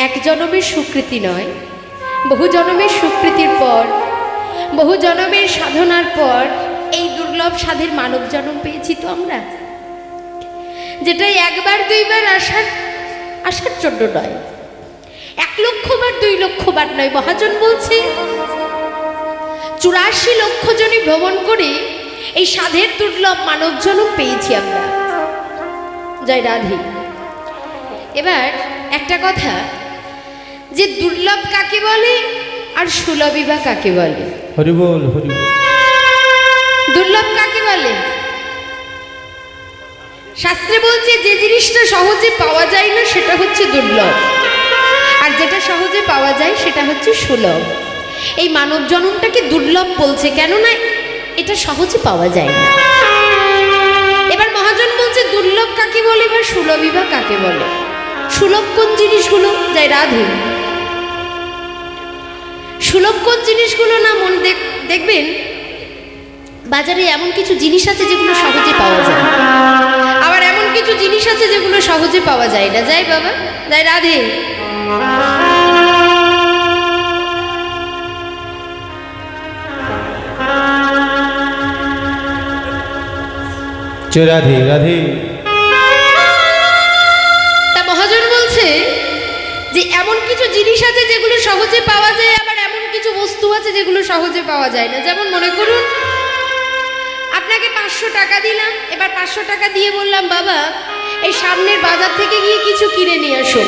এক জনমের স্বীকৃতি নয়, বহু জনমের স্বীকৃতির পর, বহু জনমের সাধনার পর এই দুর্লভ সাধের মানব জন্ম পেয়েছি তো আমরা, যেটা একবার দুইবার আসার জন্য নয়, 1,00,000 বার 2,00,000 বার নয়। মহাজন বলছে 84 লক্ষ জনই ভ্রমণ করে এই সাধের দুর্লভ মানব জন্ম পেয়েছি আমরা। জয় রাধে। এবার একটা কথা, যে দুর্লভ কাকে বলে আর সুলভই বা কাকে বলে? হরি বল, হরি বল। দুর্লভ কাকে বলে? শাস্ত্রে বলছে যে জিনিসটা সহজে পাওয়া যায় না সেটা হচ্ছে দুর্লভ, আর যেটা সহজে পাওয়া যায় সেটা হচ্ছে সুলভ। এই মানব জন্মটাকে দুর্লভ বলছে, কেননা এটা সহজে পাওয়া যায় না। এবার মহাজন বলছে দুর্লভ কাকে বলে বা সুলভই বা কাকে বলে? সুলভ কোন জিনিসগুলো? যায় রাধে। সুলভ কোন জিনিসগুলো না মন দেখবেন বাজারে এমন কিছু জিনিস আছে যেগুলো সহজে পাওয়া যায়, আবার এমন কিছু জিনিস আছে যেগুলো সহজে পাওয়া যায় না। যাই বাবা, যাই রাধে। রাধে রাধে। তা মহাজন বলছে যে এমন কিছু জিনিস আছে যেগুলো সহজে পাওয়া যায়, আবার এমন কিছু বস্তু আছে যেগুলো সহজে পাওয়া যায় না। যেমন মনে করুন আপনাকে 500 টাকা দিলাম, এবার 500 টাকা দিয়ে বললাম বাবা এই সামনের বাজার থেকে গিয়ে কিছু কিনে নিয়ে আসুন।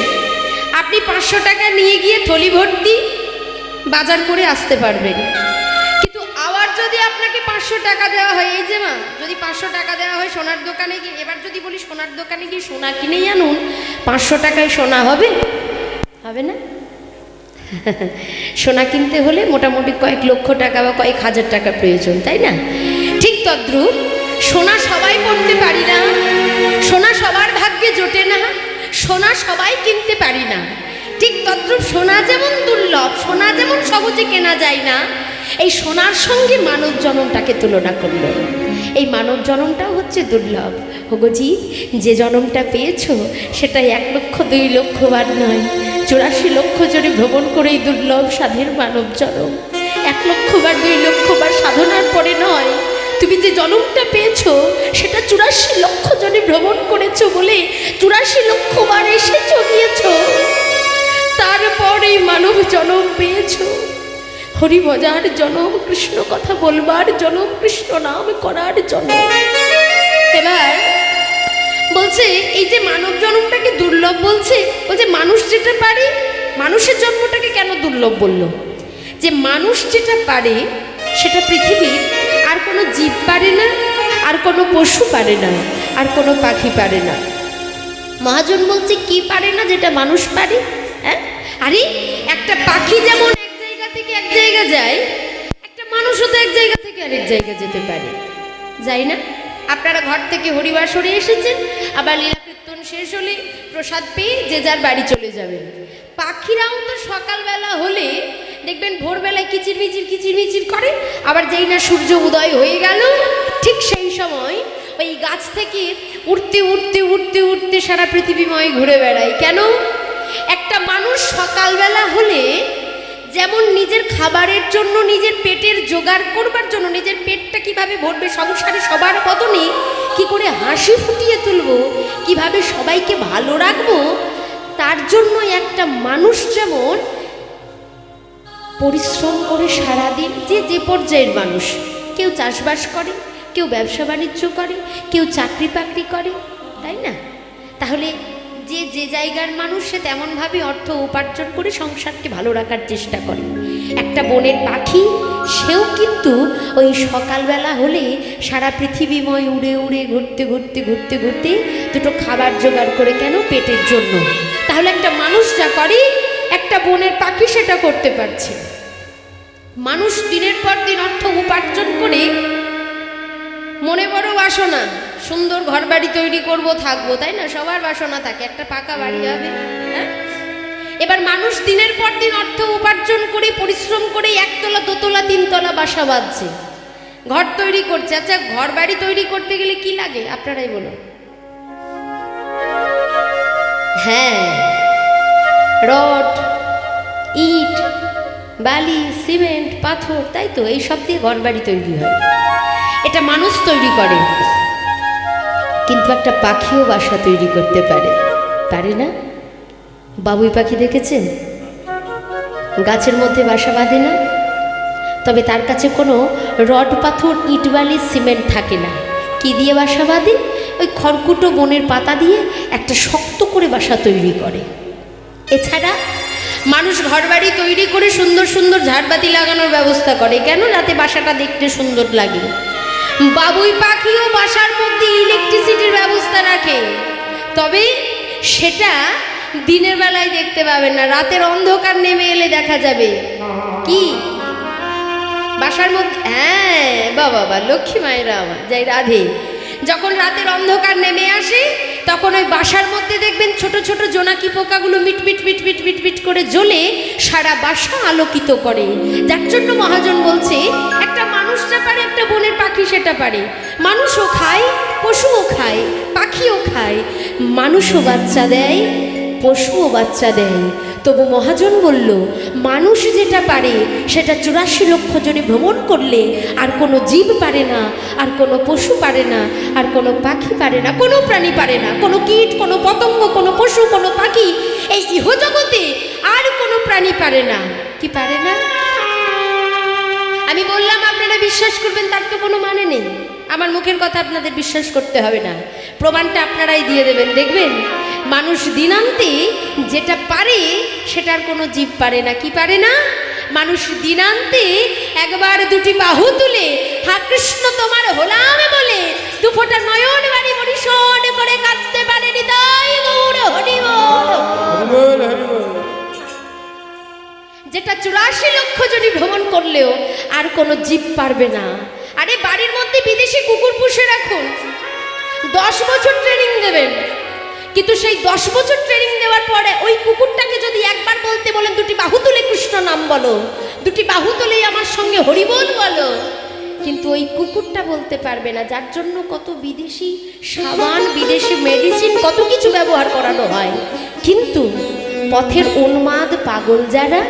আপনি 500 টাকা নিয়ে গিয়ে থলি ভর্তি বাজার করে আসতে পারবেন। কিন্তু আবার যদি আপনাকে 500 টাকা দেওয়া হয়, এই যে মা যদি 500 টাকা দেওয়া হয় সোনার দোকানে গিয়ে, এবার যদি বলি সোনার দোকানে গিয়ে সোনা কিনেই আনুন, 500 টাকায় সোনা হবে? হবে না। সোনা কিনতে হলে মোটামুটি কয়েক লক্ষ টাকা বা কয়েক হাজার টাকা প্রয়োজন, তাই না? ঠিক তদ্রূপ সোনা সবাই করতে পারি না, সোনা সবার ভাগ্যে জোটে না, সোনা সবাই কিনতে পারি না। ঠিক তদ্রূপ সোনা যেমন দুর্লভ, সোনা যেমন সহজে কেনা যায় না, এই সোনার সঙ্গে মানব জন্মটাকে তুলনা করল। এই মানব জন্মটাও হচ্ছে দুর্লভ। হগজি যে জন্মটা পেয়েছো সেটা 1,00,000 2,00,000 বার নয়, 84 লক্ষ জনে ভ্রমণ করে এই দুর্লভ সাধের মানব জন্ম 1,00,000 বার 2,00,000 বার সাধনার পরে নয়। তুমি যে জন্মটা পেয়েছো সেটা 84 লক্ষ জনে ভ্রমণ করেছো বলে 84 লক্ষ বার এসেছো গিয়েছো, তারপর এই মানব জন্ম পেয়েছো। হরি ভজার জনম, কৃষ্ণ কথা বলবার জনম, কৃষ্ণ নাম করার জনম। এবার বলছে এই যে মানব জন্মটাকে দুর্লভ বলছে, বলছে মানুষ যেটা পারে, মানুষের জন্মটাকে কেন দুর্লভ বলল? যে মানুষ যেটা পারে সেটা পৃথিবীর আর কোনো জীব পারে না, আর কোনো পশু পারে না, আর কোনো পাখি পারে না। মহাজন বলছে কি পারে না যেটা মানুষ পারে? হ্যাঁ, আরে একটা পাখি যেমন এক জায়গা থেকে এক জায়গা যায়, একটা মানুষও তো এক জায়গা থেকে আরেক জায়গা যেতে পারে, যাই না? আপনারা ঘর থেকে হরিবাসরে এসেছেন, আবার লীলা কীর্তন শেষ হলে প্রসাদ পেয়ে যে যার বাড়ি চলে যাবেন। পাখিরাও তো সকালবেলা হলে দেখবেন ভোরবেলায় কিচিরমিচির করে, আবার যেই না সূর্য উদয় হয়ে গেল ঠিক সেই সময় ওই গাছ থেকে উঠতে উঠতে উঠতে উঠতে সারা পৃথিবীময় ঘুরে বেড়ায়। কেন? একটা মানুষ সকালবেলা হলে যেমন নিজের খাবারের জন্য, নিজের পেটের জোগাড় করবার জন্য, নিজের পেটটা কিভাবে ভরবে, সংসারে সবার বদনে কি করে হাসি ফুটিয়ে তুলবো, কিভাবে সবাইকে ভালো রাখবো, তার জন্য একটা মানুষ যেমন পরিশ্রম করে সারাদিন, যে পর্যায়ের মানুষ, কেউ চাষবাস করে, কেউ ব্যবসা বাণিজ্য করে, কেউ চাকরি বাকরি করে, তাই না? তাহলে যে জায়গার মানুষ সে তেমনভাবে অর্থ উপার্জন করে সংসারকে ভালো রাখার চেষ্টা করে। একটা বনের পাখি সেও কিন্তু ওই সকালবেলা হলে সারা পৃথিবীময় উড়ে উড়ে ঘুরতে ঘুরতে ঘুরতে ঘুরতে দুটো খাবার জোগাড় করে, কেন? পেটের জন্য। তাহলে একটা মানুষ যা করে একটা বনের পাখি সেটা করতে পারছে। মানুষ দিনের পর দিন অর্থ উপার্জন করে মনে বড় বাসনা, সুন্দর ঘর বাড়ি তৈরি করব, থাকবো, তাই না? সবার বাসনা থাকে একটা পাকা বাড়ি হবে। হ্যাঁ, এবার মানুষ দিনের পর দিন অর্থ উপার্জন করে পরিশ্রম করে 1 তলা 2 তলা 3 তলা বাসা বাঁধছে, ঘর তৈরি করছে। আচ্ছা, ঘর বাড়ি তৈরি করতে গেলে কি লাগে আপনারাই বলুন? হ্যাঁ, রড, ইট, বালি, সিমেন্ট, পাথর, তাই তো এই সব দিয়ে ঘরবাড়ি তৈরি হয়। এটা মানুষ তৈরি করে, কিন্তু একটা পাখিও বাসা তৈরি করতে পারে, পারে না? বাবুই পাখি দেখেছেন? গাছের মধ্যে বাসা বাঁধে না, তবে তার কাছে কোনো রড, পাথর, ইট, বালি, সিমেন্ট থাকে না। কি দিয়ে বাসা বাঁধে? ওই খড়কুটো বনের পাতা দিয়ে একটা শক্ত করে বাসা তৈরি করে। এছাড়া মানুষ ঘরবাড়ি তৈরি করে সুন্দর সুন্দর ঝাড়বাতি লাগানোর ব্যবস্থা করে, কেন? যাতে বাসাটা দেখতে সুন্দর লাগে। বাবুই পাখিও বাসার মধ্যে ইলেকট্রিসিটির ব্যবস্থা রাখে, তবে সেটা দিনের বেলায় দেখতে পাবেন না, রাতের অন্ধকার নেমে এলে দেখা যাবে। কি বাসার মধ্যে? হ্যাঁ বাবা, লক্ষ্মী মায়েরা আমার, যাই রাধে। যখন রাতের অন্ধকার নেমে আসে তখন ওই বাসার মধ্যে দেখবেন ছোট ছোট জোনাকি পোকাগুলো মিটমিট মিটমিট মিটমিট করে জ্বলে সারা বাসা আলোকিত করে। যার জন্য মহাজন বলছে একটা মানুষটা পারে, একটা বনের পাখি সেটা পারে। মানুষও খায়, পশুও খায়, পাখিও খায়, মানুষও বাচ্চা দেয়, পশুও বাচ্চা দেয়। তবু মহাজন বলল মানুষ যেটা পারে সেটা 84 লক্ষ জনে ভ্রমণ করলে আর কোনো জীব পারে না, আর কোনো পশু পারে না, আর কোনো পাখি পারে না, কোনো প্রাণী পারে না, কোনো কীট, কোনো পতঙ্গ, কোনো পশু, কোনো পাখি, এই ইহজগতে আর কোনো প্রাণী পারে না। কি পারে না? আমি বললাম আপনারা বিশ্বাস করবেন, তার তো কোনো মানে নেই। আমার মুখের কথা আপনাদের বিশ্বাস করতে হবে না, প্রমাণটা আপনারাই দিয়ে দেবেন। দেখবেন মানুষ দিনান্তে যেটা পারে সেটার কোনো জীব পারে না। কি পারে না? মানুষ দিনান্তে একবার দুটি বাহু তুলে হা কৃষ্ণ তোমার হলাম বলে দুফোঁটা নয়ন বাড়ি পরিশোধ করে কাঁদতে পারেনি। তাই গৌর হরি বল। যেটা 84 লক্ষ জনই ভ্রমণ করলেও আর কোনো জীব পারবে না। আরে বাড়ির মধ্যে বিদেশি কুকুর পুষে রাখুন, 10 বছর ট্রেনিং দেবেন, কিন্তু সেই 10 বছর ট্রেনিং দেওয়ার পরে ওই কুকুরটাকে যদি একবার বলতে বলেন দুটি বাহু তুলে কৃষ্ণ নাম বলো, দুটি বাহু তুলেই আমার সঙ্গে হরিবোল বলো, কিন্তু ওই কুকুরটা বলতে পারবে না। যার জন্য কত বিদেশি সাবান, বিদেশি মেডিসিন, কত কিছু ব্যবহার করানো হয়। কিন্তু পথের উন্মাদ পাগল যারা,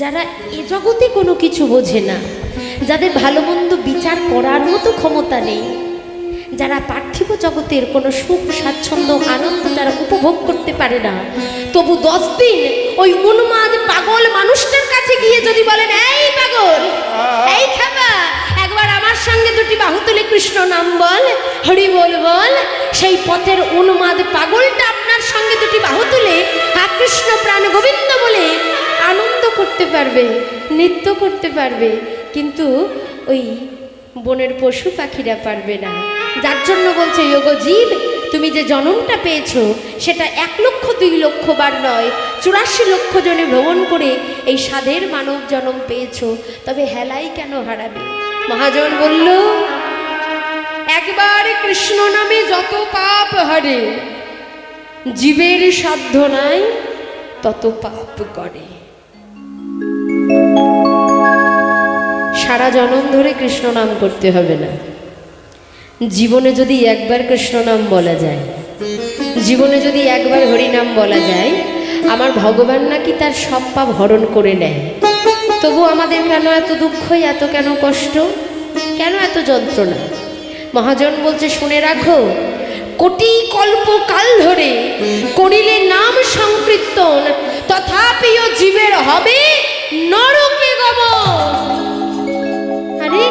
যারা এ জগতে কোনো কিছু বোঝে না, যাদের ভালো মন্দ বিচার করার মতো ক্ষমতা নেই, যারা পার্থিব জগতের কোনো সুখ, স্বাচ্ছন্দ্য, আনন্দ যারা উপভোগ করতে পারে না, তবু 10 দিন ওই উন্মাদ পাগল মানুষটার কাছে গিয়ে যদি বলেন এই পাগল, এই খাবা, একবার আমার সঙ্গে দুটি বাহু তুলে কৃষ্ণ নাম বল, হরি বল বল, সেই পথের উন্মাদ পাগলটা আপনার সঙ্গে দুটি বাহু তুলে হা কৃষ্ণ প্রাণ গোবিন্দ বলে আনন্দ করতে পারবে, নৃত্য করতে পারবে, কিন্তু ওই বনের পশু পাখিরা পারবে না। যার জন্য বলছে যোগ জীব, তুমি যে জন্মটা পেয়েছো সেটা 1 লক্ষ 2 লক্ষ বার নয়, 84 লক্ষ জনে ভ্রমণ করে এই সাধের মানব জন্ম পেয়েছো, তবে হেলাই কেন হারাবে? মহাজন বলল একবার কৃষ্ণ নামে যত পাপ হারে, জীবের সাধ্য নাই তত পাপ করে। সারা জনম ধরে কৃষ্ণ নাম করতে হবে না, জীবনে যদি একবার কৃষ্ণ নাম বলা যায়, জীবনে যদি একবার হরিনাম বলা যায়, আমার ভগবান নাকি তার সব পাপ হরণ করে নেয়। তবু আমাদের কেন এত দুঃখ, এত কেন কষ্ট, কেন এত যন্ত্রণা? মহাজন বলছে শুনে রাখো, কোটি কল্প কাল ধরে করিলে নাম সংকীর্তন, তথাপিও জীবের হবে নরকে গমন। আরে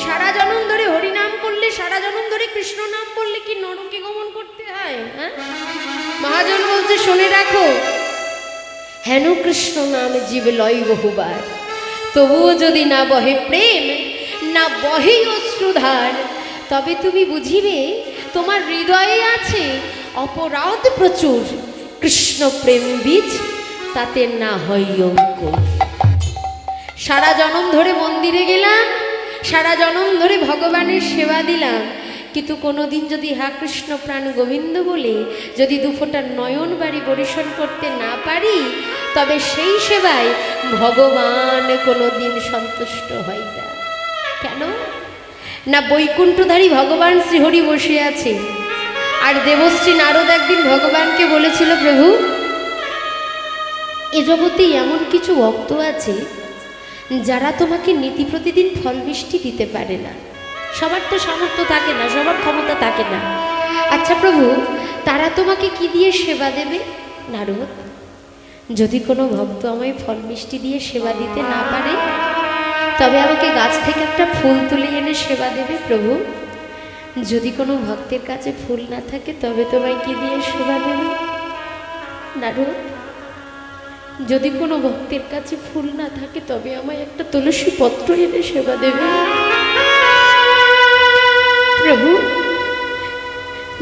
সারা জনম ধরে হরিনাম করলে, সারা জনম ধরে কৃষ্ণ নাম বললে কি নরকে গমন করতে হয়? হ্যাঁ, মহাজন বলছে শুনে রাখো, হেন কৃষ্ণ নাম জীব লয় বহুবার, তবুও যদি না বহে প্রেম, না বহে অশ্রুধার, তবে তুমি বুঝিবে তোমার হৃদয়ে আছে অপরাধ প্রচুর, কৃষ্ণ প্রেম বীজ তাতে না হয় অঙ্কুর। সারা জনম ধরে মন্দিরে গেলাম, সারা জনম ধরে ভগবানের সেবা দিলাম, কিন্তু কোনোদিন যদি হা কৃষ্ণ প্রাণ গোবিন্দ বলে যদি দুফোঁটা নয়ন বাড়ি পরিশোধ করতে না পারি, তবে সেই সেবায় ভগবান কোনোদিন সন্তুষ্ট হয় না। কেন না? বৈকুণ্ঠধারী ভগবান শ্রীহরি বসে আছে, আর দেবশ্রী নারদ একদিন ভগবানকে বলেছিল প্রভু এ জগতে এমন কিছু ভক্ত আছে যারা তোমাকে নীতি প্রতিদিন ফল মিষ্টি দিতে পারে না। সবার তো সামর্থ্য থাকে না, সবার ক্ষমতা থাকে না। আচ্ছা প্রভু, তারা তোমাকে কি দিয়ে সেবা দেবে? নারদ, যদি কোনো ভক্ত আমায় ফল মিষ্টি দিয়ে সেবা দিতে না পারে, তবে আমাকে গাছ থেকে একটা ফুল তুলে এনে সেবা দেবে। প্রভু, যদি কোনো ভক্তের কাছে ফুল না থাকে, তবে তোমায় কি দিয়ে সেবা দেবে? নারদ, যদি কোনো ভক্তের কাছে ফুল না থাকে, তবে আমায় একটা তুলসী পত্র এনে সেবা দেবে। প্রভু,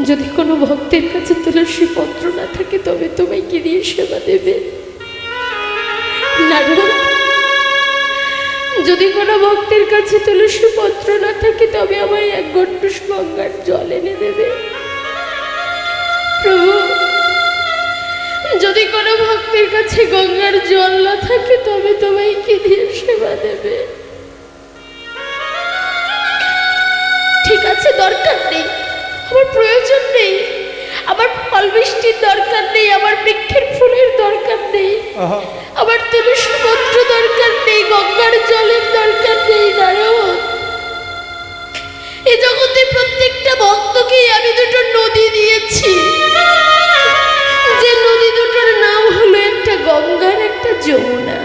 যদি কোনো ভক্তের কাছে তুলসী পত্র না থাকে, তবে তোমায় কি দিয়ে সেবা দেবে? নারদ, যদি কোনো ভক্তের কাছে তুলসী পত্র না থাকে, তবে আমায় এক গণ্ডুষ গঙ্গার জল এনে দেবে। প্রভু, যদি কোনো ভক্তের কাছে গঙ্গার জল না থাকে, তবে তোমায় কি দিয়ে সেবা দেবে? ঠিক আছে, দরকার নেই, আমার প্রয়োজন নেই, আমার ফল মিষ্টির দরকার নেই, আমার বৃক্ষের ফুলের দরকার নেই, আমার তুলসী পত্র দরকার নেই, গঙ্গার জলের দরকার নেই। নারদ, এই জগতে প্রত্যেকটা ভক্তকেই আমি দুটো নদী দিয়েছি, যে নদী দুটোর নাম হলো একটা গঙ্গার, একটা যমুনা।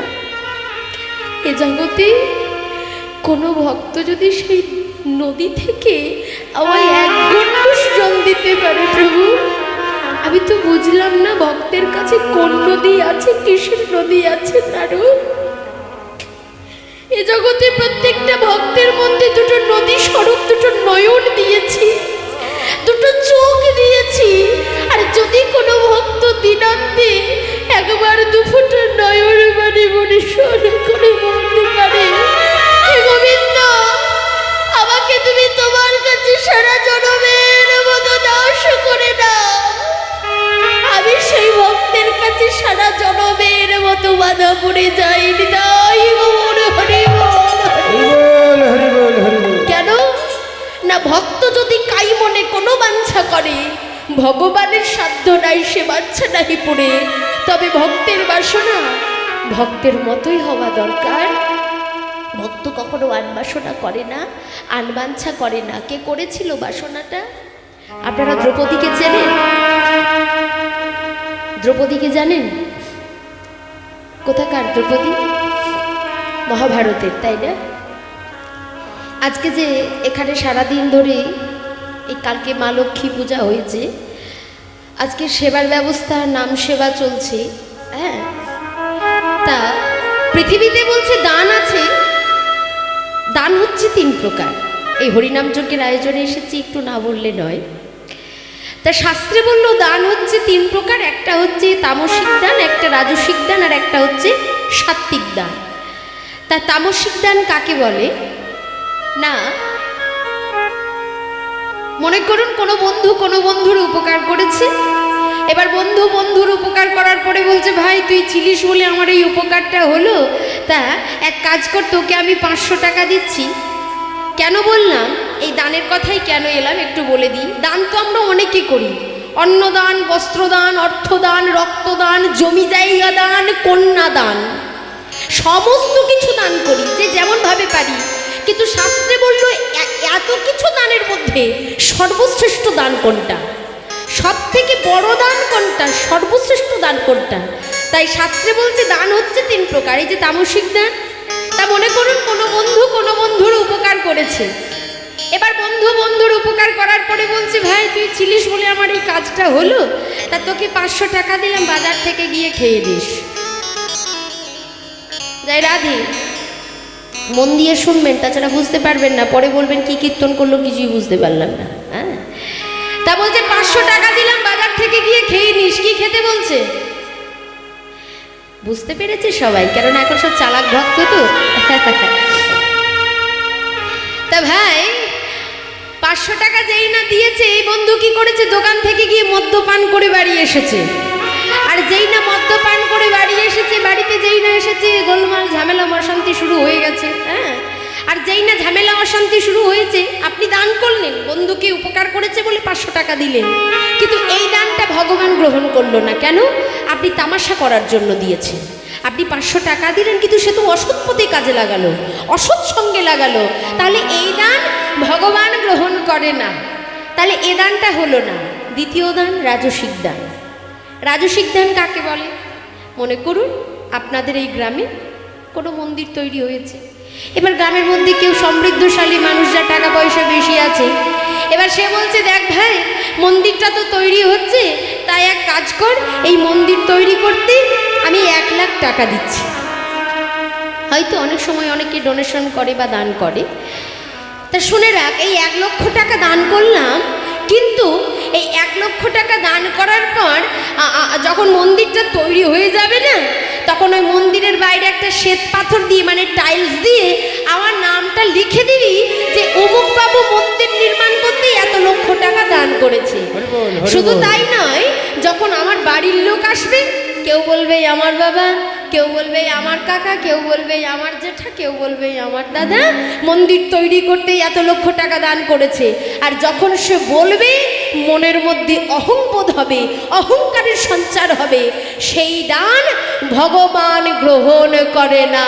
এ জগতে কোনো ভক্ত যদি সেই নদী থেকে আমায় এক গণ্ডুষ জল দিতে পারে, প্রভু, আমি তো বুঝলাম না ভক্তের কাছে কোন নদী আছে, কিসের নদী আছে। নারদ, এ জগতে প্রত্যেকটা ভক্তের মধ্যে দুটো নদী স্বরূপ দুটো নয়ন দিয়েছি, দুটো চোখ দিয়েছি। আর যদি কোনো ভক্ত দিনান্তে একবার দুফোঁটা নয়ন বাণী মনে স্মরণ করে বলতে পারে, হে গোবিন্দ, আমাকে তুমি তোমার কাছে সারা জনমের মতো দাস করে দাও, আমি সেই ভক্তের কাছে সারা জনমের মতো বাধা পড়ে যাই। হৃদয় গৌর হরি বল, হরি বল, হরি বল। কেন না, ভক্ত যদি কাই মনে কোনো বাঞ্ছা করে, ভগবানের সাধ্য নাই সে বাঞ্ছা নাহি পড়ে, তবে ভক্তের বাসনা ভক্তের মতোই হওয়া দরকার। ভক্ত কখনো আনবাসনা করে না, আনবাঞ্ছা করে না। কে করেছিল বাসনাটা? আপনারা দ্রৌপদীকে চেনেন? দ্রৌপদীকে জানেন? কোথাকার দ্রৌপদী? মহাভারতের, তাই না? আজকে যে এখানে সারাদিন ধরে এই কালকে মা লক্ষ্মী পূজা হয়েছে, আজকে সেবার ব্যবস্থা, নাম সেবা চলছে। হ্যাঁ, তা পৃথিবীতে বলছে দান আছে, দান হচ্ছে 3 প্রকার। এই হরিনাম যজ্ঞের আয়োজনে এসেছি, একটু না বললে নয়। তা শাস্ত্রে বললো দান হচ্ছে 3 প্রকার, একটা হচ্ছে তামসিক দান, একটা রাজসিক দান, আর একটা হচ্ছে সাত্ত্বিক দান। তা তামসিক দান কাকে বলে? না, মনে করুন কোনো বন্ধু কোনো বন্ধুর উপকার করেছে, এবার বন্ধু বন্ধুর উপকার করার পরে বলছে, ভাই তুই ছিলিস বলে আমার এই উপকারটা হলো, তা এক কাজ কর, তোকে আমি 500 টাকা দিচ্ছি। কেন বললাম, এই দানের কথাই কেন এলাম একটু বলে দিই। দান তো আমরা অনেকে করি, অন্নদান, বস্ত্রদান, অর্থদান, রক্তদান, জমি জায়গা দান, কন্যা দান, সমস্ত কিছু দান করি যে যেমনভাবে পারি। কিন্তু শাস্ত্রে বললো এত কিছু দানের মধ্যে সর্বশ্রেষ্ঠ দান কোনটা, সব থেকে বড় দান কোনটা, সর্বশ্রেষ্ঠ দান কোনটা? তাই শাস্ত্রে বলছে দান হচ্ছে 3 প্রকার। এই যে তামসিক দান, তা মনে করুন কোনো বন্ধু কোনো বন্ধুর উপকার করেছে, এবার বন্ধু বন্ধুর উপকার করার পরে বলছে, ভাই তুই ছিলিস বলে আমার এই কাজটা হলো, তা তোকে 500 টাকা দিলাম, বাজার থেকে গিয়ে খেয়ে দিস। যাই রাধে, মন দিয়ে শুনবেন, তাছাড়া বুঝতে পারবেন না, পরে বলবেন কি কীর্তন করলো, কিছুই বুঝতে পারলাম না। হ্যাঁ, তা বলছে 500 টাকা দিলাম, বাজার থেকে গিয়ে খেয়ে নিস। কি খেতে বলছে? বুঝতে পেরেছে সবাই, কারণ এখন সব চালাক ভক্ত তো। তা ভাই 500 টাকা যেই না দিয়েছে, এই বন্ধু কি করেছে, দোকান থেকে গিয়ে মদ্যপান করে বাড়ি এসেছে। আর যেই না মদ্যপান করে বাড়ি এসেছে, বাড়িতে যেই না এসেছে, গোলমাল ঝামেলা অশান্তি শুরু হয়ে গেছে। হ্যাঁ, আর যেই না ঝামেলা অশান্তি শুরু হয়েছে, আপনি দান করলেন, বন্ধুকে উপকার করেছে বলে 500 টাকা দিলেন, কিন্তু এই দানটা ভগবান গ্রহণ করলো না। কেন? আপনি তামাশা করার জন্য দিয়েছেন। আপনি 500 টাকা দিলেন, কিন্তু সে তো অসৎ পথে কাজে লাগালো, অসৎ সঙ্গে লাগালো। তাহলে এই দান ভগবান গ্রহণ করে না, তাহলে এ দানটা হলো না। দ্বিতীয় দান রাজসিক দান। রাজসিক দান কাকে বলে? মনে করুন আপনাদের এই গ্রামে কোনো মন্দির তৈরি হয়েছে। এবার গ্রামের মধ্যে কেউ সমৃদ্ধশালী মানুষ, যা টাকা পয়সা বেশি আছে, এবার সে বলছে, দেখ ভাই, মন্দিরটা তো তৈরি হচ্ছে, তাই এক কাজ কর, এই মন্দির তৈরি করতে আমি 1 লাখ টাকা দিচ্ছি। হয়তো অনেক সময় অনেকে ডোনেশন করে বা দান করে। তা শুনে রাখ, এই 1 লক্ষ টাকা দান করলাম, কিন্তু এই 1 লক্ষ টাকা দান করার পর যখন মন্দিরটা তৈরি হয়ে যাবে না, তখন ওই মন্দিরের বাইরে একটা শ্বেত পাথর দিয়ে, মানে টাইলস দিয়ে আমার নামটা লিখে দিবি যে অমুক বাবু মন্দির নির্মাণ করতে এত লক্ষ টাকা দান করেছে। শুধু তাই নয়, যখন আমার বাড়ির লোক আসবে, কেউ বলবে আমার বাবা, কেউ বলবে আমার কাকা, কেউ বলবে আমার জেঠা, কেউ বলবে আমার দাদা মন্দির তৈরি করতে এত লক্ষ টাকা দান করেছে। আর যখন সে বলবে, মনের মধ্যে অহংবোধ হবে, অহংকারের সঞ্চার হবে, সেই দান ভগবান গ্রহণ করে না।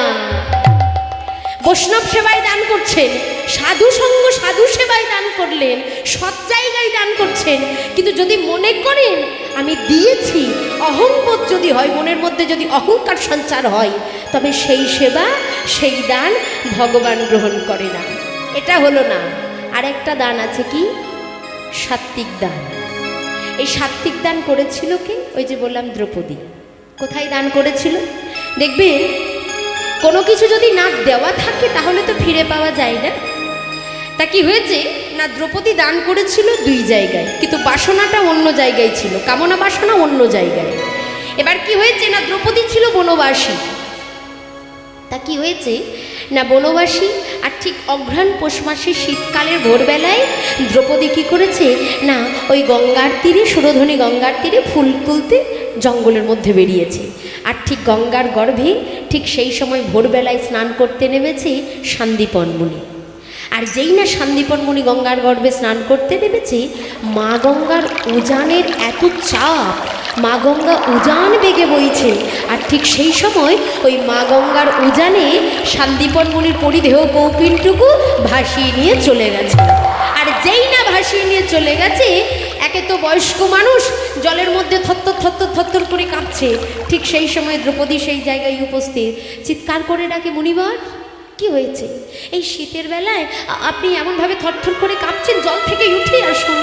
বৈষ্ণব সেবায় দান করছেন, সাধু সঙ্গ সাধু সেবায় দান করলেন, সৎ জায়গায় দান করছেন, কিন্তু যদি মনে করেন আমি দিয়েছি, অহংবোধ যদি হয়, মনের মধ্যে যদি অহংকার সঞ্চার হয়, তবে সেই সেবা, সেই দান ভগবান গ্রহণ করে না। এটা হলো না। আরেকটা দান আছে, কি? সাত্ত্বিক দান। এই সাত্ত্বিক দান করেছিল কে? ওই যে বললাম, দ্রৌপদী। কোথায় দান করেছিল? দেখবেন, কোনো কিছু যদি না দেওয়া থাকে তাহলে তো ফিরে পাওয়া যায় না। তা কি হয়েছে না, দ্রৌপদী দান করেছিল 2 জায়গায়, কিন্তু বাসনাটা অন্য জায়গায় ছিল, কামনা বাসনা অন্য জায়গায়। এবার কি হয়েছে না, দ্রৌপদী ছিল বনবাসী। তা কি হয়েছে না, বনবাসী, আর ঠিক অঘ্রাণ পৌষ মাসে শীতকালের ভোরবেলায় দ্রৌপদী কী করেছে না, ওই গঙ্গার তীরে, সুরধনী গঙ্গার তীরে ফুল তুলতে জঙ্গলের মধ্যে বেরিয়েছে। আর ঠিক গঙ্গার গর্ভে ঠিক সেই সময় ভোরবেলায় স্নান করতে নেমেছে সান্দীপন মুনি। আর যেই না সান্দীপন মুনি গঙ্গার গর্ভে স্নান করতে নেমেছে, মা গঙ্গার উজানের এত চাপ, মা গঙ্গা উজান বেগে বইছে। আর ঠিক সেই সময় ওই মা গঙ্গার উজানে সান্দীপন মুনির পরিধেয় কৌপিনটুকু ভাসিয়ে নিয়ে চলে গেছে। আর যেই না ভাসিয়ে নিয়ে চলে গেছে, একে তো বয়স্ক মানুষ, জলের মধ্যে থরথর থরথর থরথর করে কাঁপছে। ঠিক সেই সময় দ্রৌপদী সেই জায়গায় উপস্থিত, চিৎকার করে ডাকে, মুনিবর কি হয়েছে? এই শীতের বেলায় আপনি এমনভাবে থরথর করে কাঁপছেন, জল থেকে উঠে আসুন।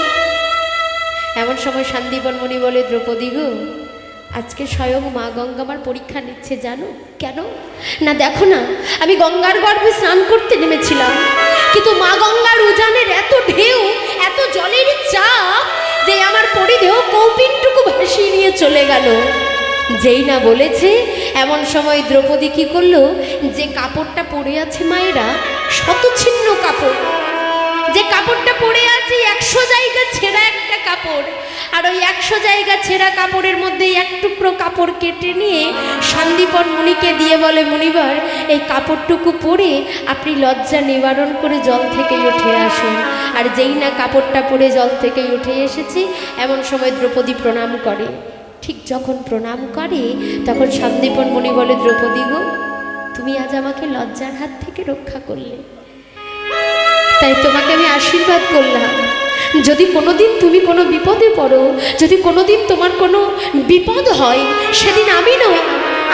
এমন সময় সান্দীপন মুনি বলে, দ্রৌপদী গো, আজকে স্বয়ং মা গঙ্গা আমার পরীক্ষা নিচ্ছে, জানো কেন? না দেখো না, আমি গঙ্গার গর্ভে স্নান করতে নেমেছিলাম, কিন্তু মা গঙ্গার উজানের এত ঢেউ, এত জলের চাপ যে আমার পরিধেয় কৌপিনটুকু ভাসিয়ে নিয়ে চলে গেল। যেই না বলেছে, এমন সময় দ্রৌপদী কী করলো, যে কাপড়টা পরে আছে মায়েরা, শতছিন্ন কাপড়, যে কাপড়টা পরে আছে 100 জায়গা ছেঁড়া একটা কাপড়, আর ওই 100 জায়গা ছেঁড়া কাপড়ের মধ্যে এক টুকরো কাপড় কেটে নিয়ে সান্দীপন মুনিকে দিয়ে বলে, মুনিবার এই কাপড়টুকু পরে আপনি লজ্জা নিবারণ করে জল থেকে উঠে আসুন। আর যেই না কাপড়টা পরে জল থেকে উঠে এসেছে, এমন সময় দ্রৌপদী প্রণাম করে। ঠিক যখন প্রণাম করে, তখন সান্দীপন মুনি বলে, দ্রৌপদী গো, তুমি আজ আমাকে লজ্জার হাত থেকে রক্ষা করলে, তাই তোমাকে আমি আশীর্বাদ করলাম। যদি কোনোদিন তুমি কোনো বিপদে পড়ো, যদি কোনোদিন তোমার কোনো বিপদ হয়, সেদিন আমি নই,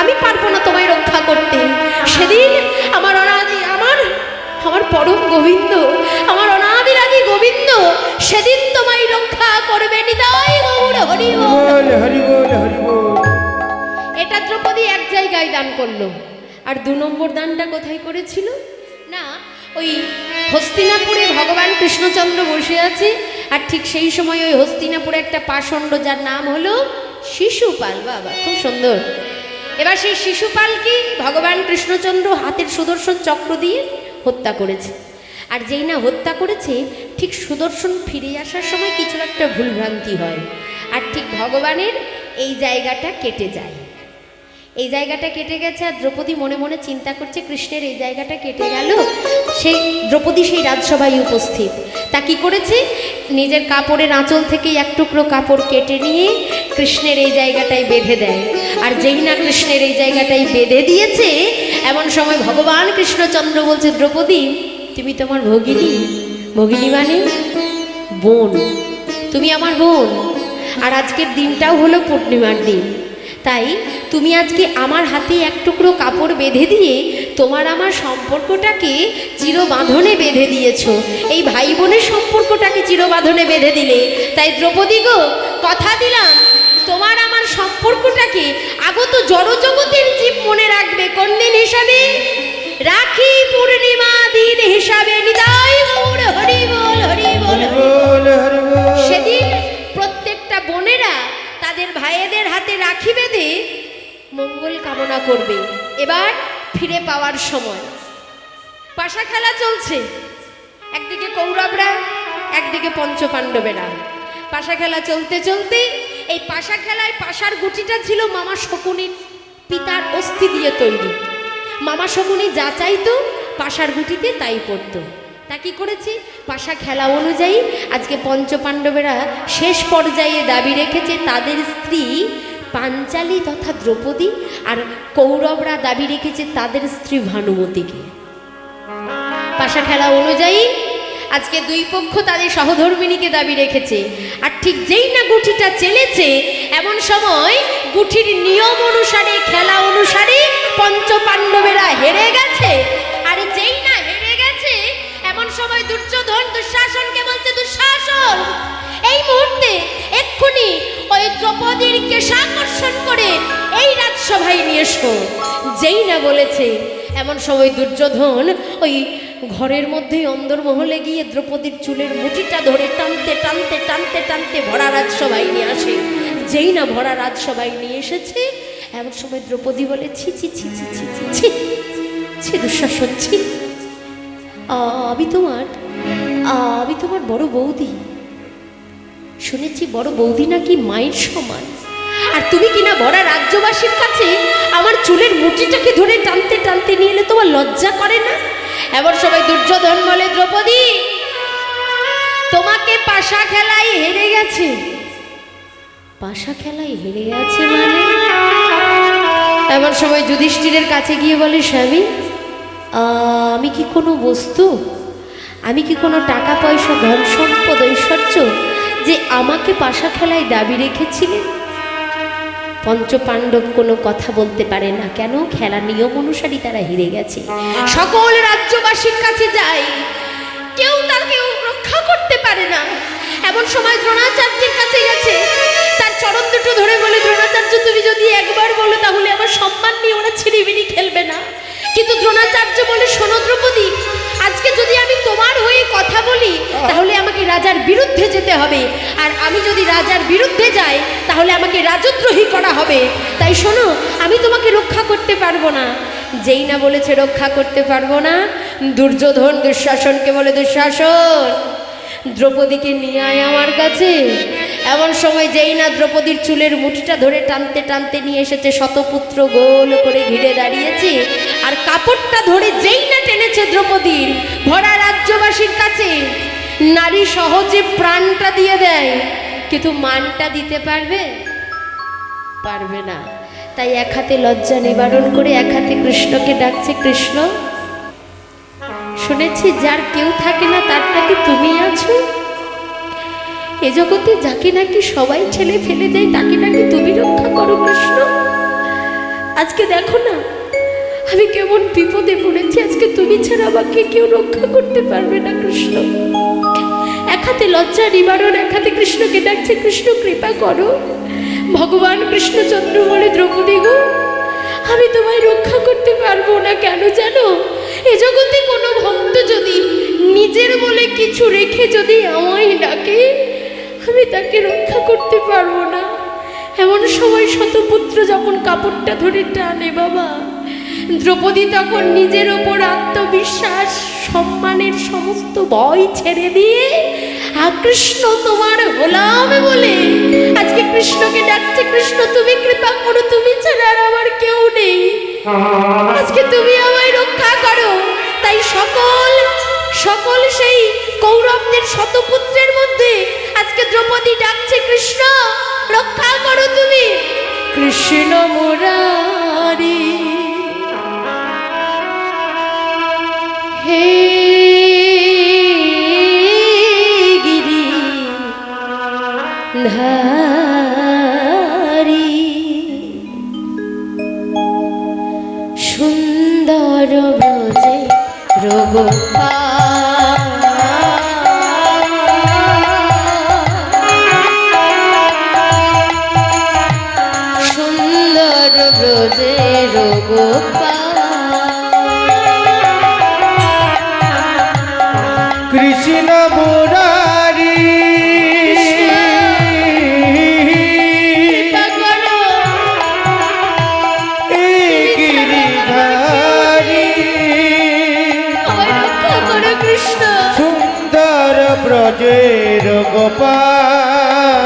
আমি পারবো না তোমায় রক্ষা করতে। সেদিন আমার অনাদি, আমার পরম গোবিন্দ, আমার অনাদির আদি গোবিন্দ সেদিন তোমায় রক্ষা করবে। নিতাই গৌর হরি বল, হরি বল, হরি বল। এটা দ্রৌপদী 1 জায়গায় দান করলো। আর 2 নম্বর দানটা কোথায় করেছিল না, ওই হস্তিনাপুরে ভগবান কৃষ্ণচন্দ্র বসে আছে। আর ঠিক সেই সময় ওই হস্তিনাপুরে একটা পাষণ্ড, যার নাম হলো শিশুপাল। বাবা, খুব সুন্দর। এবার সেই শিশুপালকে ভগবান কৃষ্ণচন্দ্র হাতের সুদর্শন চক্র দিয়ে হত্যা করেছে। আর যেই না হত্যা করেছে, ঠিক সুদর্শন ফিরে আসার সময় কিছু একটা ভুলভ্রান্তি হয়, আর ঠিক ভগবানের এই জায়গাটা কেটে যায়। এই জায়গাটা কেটে গেছে, আর দ্রৌপদী মনে মনে চিন্তা করছে, কৃষ্ণের এই জায়গাটা কেটে গেল, সেই দ্রৌপদী সেই রাজসভায় উপস্থিত। তা কি করেছে, নিজের কাপড়ের আঁচল থেকেই এক টুকরো কাপড় কেটে নিয়ে কৃষ্ণের এই জায়গাটায় বেঁধে দেয়। আর যেই না কৃষ্ণের এই জায়গাটায় বেঁধে দিয়েছে, এমন সময় ভগবান কৃষ্ণচন্দ্র বলছে, দ্রৌপদী তুমি তোমার ভগিনী। ভগিনী মানে বোন, তুমি আমার বোন। আর আজকের দিনটাও হলো পূর্ণিমার দিন, তাই তুমি আজকে আমার হাতে এক টুকরো কাপড় বেঁধে দিয়ে তোমার আমার সম্পর্কটাকে চিরবাঁধনে বেঁধে দিয়েছো। এই ভাই বোনের সম্পর্কটাকে চিরবাঁধনে বেঁধে দিলে। তাই দ্রৌপদী গো, কথা দিলাম তোমার আমার সম্পর্কটাকে আগত জড়জগতের জীব মনে রাখবে কোন দিন হিসাবে? রাখি পূর্ণিমা দিন হিসাবে। নিতাই গৌর হরি বল, হরি বল, হরি বল। সেদিন প্রত্যেকটা বোনেরা তাদের ভাইয়েদের হাতে রাখি বেঁধে মঙ্গল কামনা করবে। এবার ফিরে পাওয়ার সময় পাশা খেলা চলছে, একদিকে কৌরবরা, একদিকে পঞ্চপাণ্ডবেরা। পাশা খেলা চলতে চলতে এই পাশা খেলায় পাশার গুটিটা ছিল মামা শকুনির পিতার অস্থি দিয়ে তৈরি। মামা শকুনি যা চাইতো পাশার গুটিতে তাই পড়তো। তা কি করেছে, পাশা খেলা অনুযায়ী আজকে পঞ্চপাণ্ডবেরা শেষ পর্যায়ে দাবি রেখেছে তাদের স্ত্রী পাঞ্চালী তথা দ্রৌপদী, আর কৌরবরা দাবি রেখেছে তাদের স্ত্রী ভানুমতিকে। পাশা খেলা অনুযায়ী আজকে দুই পক্ষ তাদের সহধর্মিণীকে দাবি রেখেছে। আর ঠিক যেই না গুঠিটা চেলেছে, এমন সময় গুঠির নিয়ম অনুসারে, খেলা অনুসারে পঞ্চপাণ্ডবেরা হেরে গেছে। আর যেই না হেরে গেছে, এমন সময় দুর্যোধন দুঃশাসনকে বলছে, দুঃশাসন এই মুহূর্তে এক্ষুনি ওই দ্রৌপদীর কেশাকর্ষণ করে এই রাজসভায় নিয়ে এসো। যেই না বলেছে, এমন সময় দুর্যোধন ওই ঘরের মধ্যেই অন্দরমহলে গিয়ে দ্রৌপদীর চুলের মুঠিটা ধরে টানতে টানতে টানতে টানতে ভরা রাজসভায় নিয়ে আসে। যেই না ভরা রাজসভায় নিয়ে এসেছে, এমন সময় দ্রৌপদী বলে, ছি ছি ছি ছি ছি ছি ছি ছি দুঃশাসন, ছি আমি তোমার বড় বৌদি। শুনেছি বড় বৌদি নাকি মায়ের সমান, আর তুমি কিনা ভরা রাজ্যবাসীর কাছে আমার চুলের মুঠিটাকে ধরে টানতে টানতে নিয়ে এলে, তোমার লজ্জা করে না? এমন সবাই দুর্যোধন বলে, দ্রৌপদী তোমাকে পাশা খেলায় হেরে গেছে। পাশা খেলায় হেরে গেছে মানে? এমন সময় যুধিষ্ঠিরের কাছে গিয়ে বলে, স্বামী আমি কি কোনো বস্তু, আমি কি কোনো টাকা পয়সা, ধন সম্পদ, ঐশ্বর্য যে আমাকে পাশা খেলায় দাবি রেখেছিলেন? পঞ্চপাণ্ডব কোনো কথা বলতে পারে না, কেন? খেলা নিয়ম অনুসারী তারা হেরে গেছে। সকল রাজ্যবাসীর কাছে যায়, কেউ তাকে রক্ষা করতে পারে না। এমন সময় দ্রোণাচার্যের কাছে গেছে, তার চরণ দুটো ধরে বলে, দ্রোণাচার্য তুমি যদি একবার বলো তাহলে আমার সম্মান নিয়ে ওরা ছিনিমিনি খেলবে না। কিন্তু দ্রোণাচার্য বলে, শোনো দ্রৌপদী, আজকে যদি আমি তোমার হয়ে কথা বলি তাহলে আমাকে রাজার বিরুদ্ধে যেতে হবে, আর আমি যদি রাজার বিরুদ্ধে যাই তাহলে আমাকে রাজদ্রোহী করা হবে। তাই শোনো, আমি তোমাকে রক্ষা করতে পারবো না। যেই না বলেছে রক্ষা করতে পারবো না, দুর্যোধন দুঃশাসনকে বলে, দুঃশাসন দ্রৌপদীকে নিয়ে আয় আমার কাছে। এমন সময় যেই না দ্রৌপদীর চুলের মুঠিটা ধরে টানতে টানতে নিয়ে এসেছে, শতপুত্র গোল করে ঘিরে দাঁড়িয়েছে, আর কাপড়টা ধরে যেই না টেনেছে দ্রৌপদীর, ভরা রাজ্যবাসীর কাছে নারী সহজে প্রাণটা দিয়ে দেয়, কিন্তু মানটা দিতে পারবে? পারবে না। তাই এক হাতে লজ্জা নিবারণ করে এক হাতে কৃষ্ণকে ডাকছে, কৃষ্ণ শুনেছি যার কেউ থাকে না তার নাকি তুমি আছো। এ জগতে যাকে নাকি সবাই ঠেলে ফেলে দেয় তাকে নাকি তুমি রক্ষা করো কৃষ্ণ। আজকে দেখো না আমি কেমন বিপদে পড়েছি, আজকে তুমি ছাড়া আমাকে কেউ রক্ষা করতে পারবে না কৃষ্ণ। এক হাতে লজ্জা নিবারণ, এক হাতে কৃষ্ণকে ডাকছে, কৃষ্ণ কৃপা করো। ভগবান কৃষ্ণচন্দ্র বলে, দ্রৌপদী গো আমি তোমায় রক্ষা করতে পারবো না। কেন জানো? এ জগতে কোনো ভক্ত যদি নিজের বলে কিছু রেখে যদি আমায় ডাকে, আমি তাকে রক্ষা করতে পারবো না। এমন সময় শতপুত্র যখন কাপড়টা ধরে টানে বাবা, দ্রৌপদী তখন নিজের ওপর আত্মবিশ্বাস, সম্মানের সমস্ত ভয় ছেড়ে দিয়ে কৃষ্ণ তোমার হলাম বলে আজকে কৃষ্ণকে ডাকছে, কৃষ্ণ তুমি কৃপা করো, তুমি ছাড়া আর আমার কেউ নেই, আজকে তুমি আমায় রক্ষা করো। তাই সকল সকল সেই কৌরবদের শতপুত্রের মধ্যে আজকে দ্রৌপদী ডাকছে, কৃষ্ণ রক্ষা করো তুমি, কৃষ্ণ মুরারি হে গিরি ধারি সুন্দর ব্রজে সুন্দর ব্রজে কৃষ্ণ মুরারি সুন্দর ব্রজের গোপাল,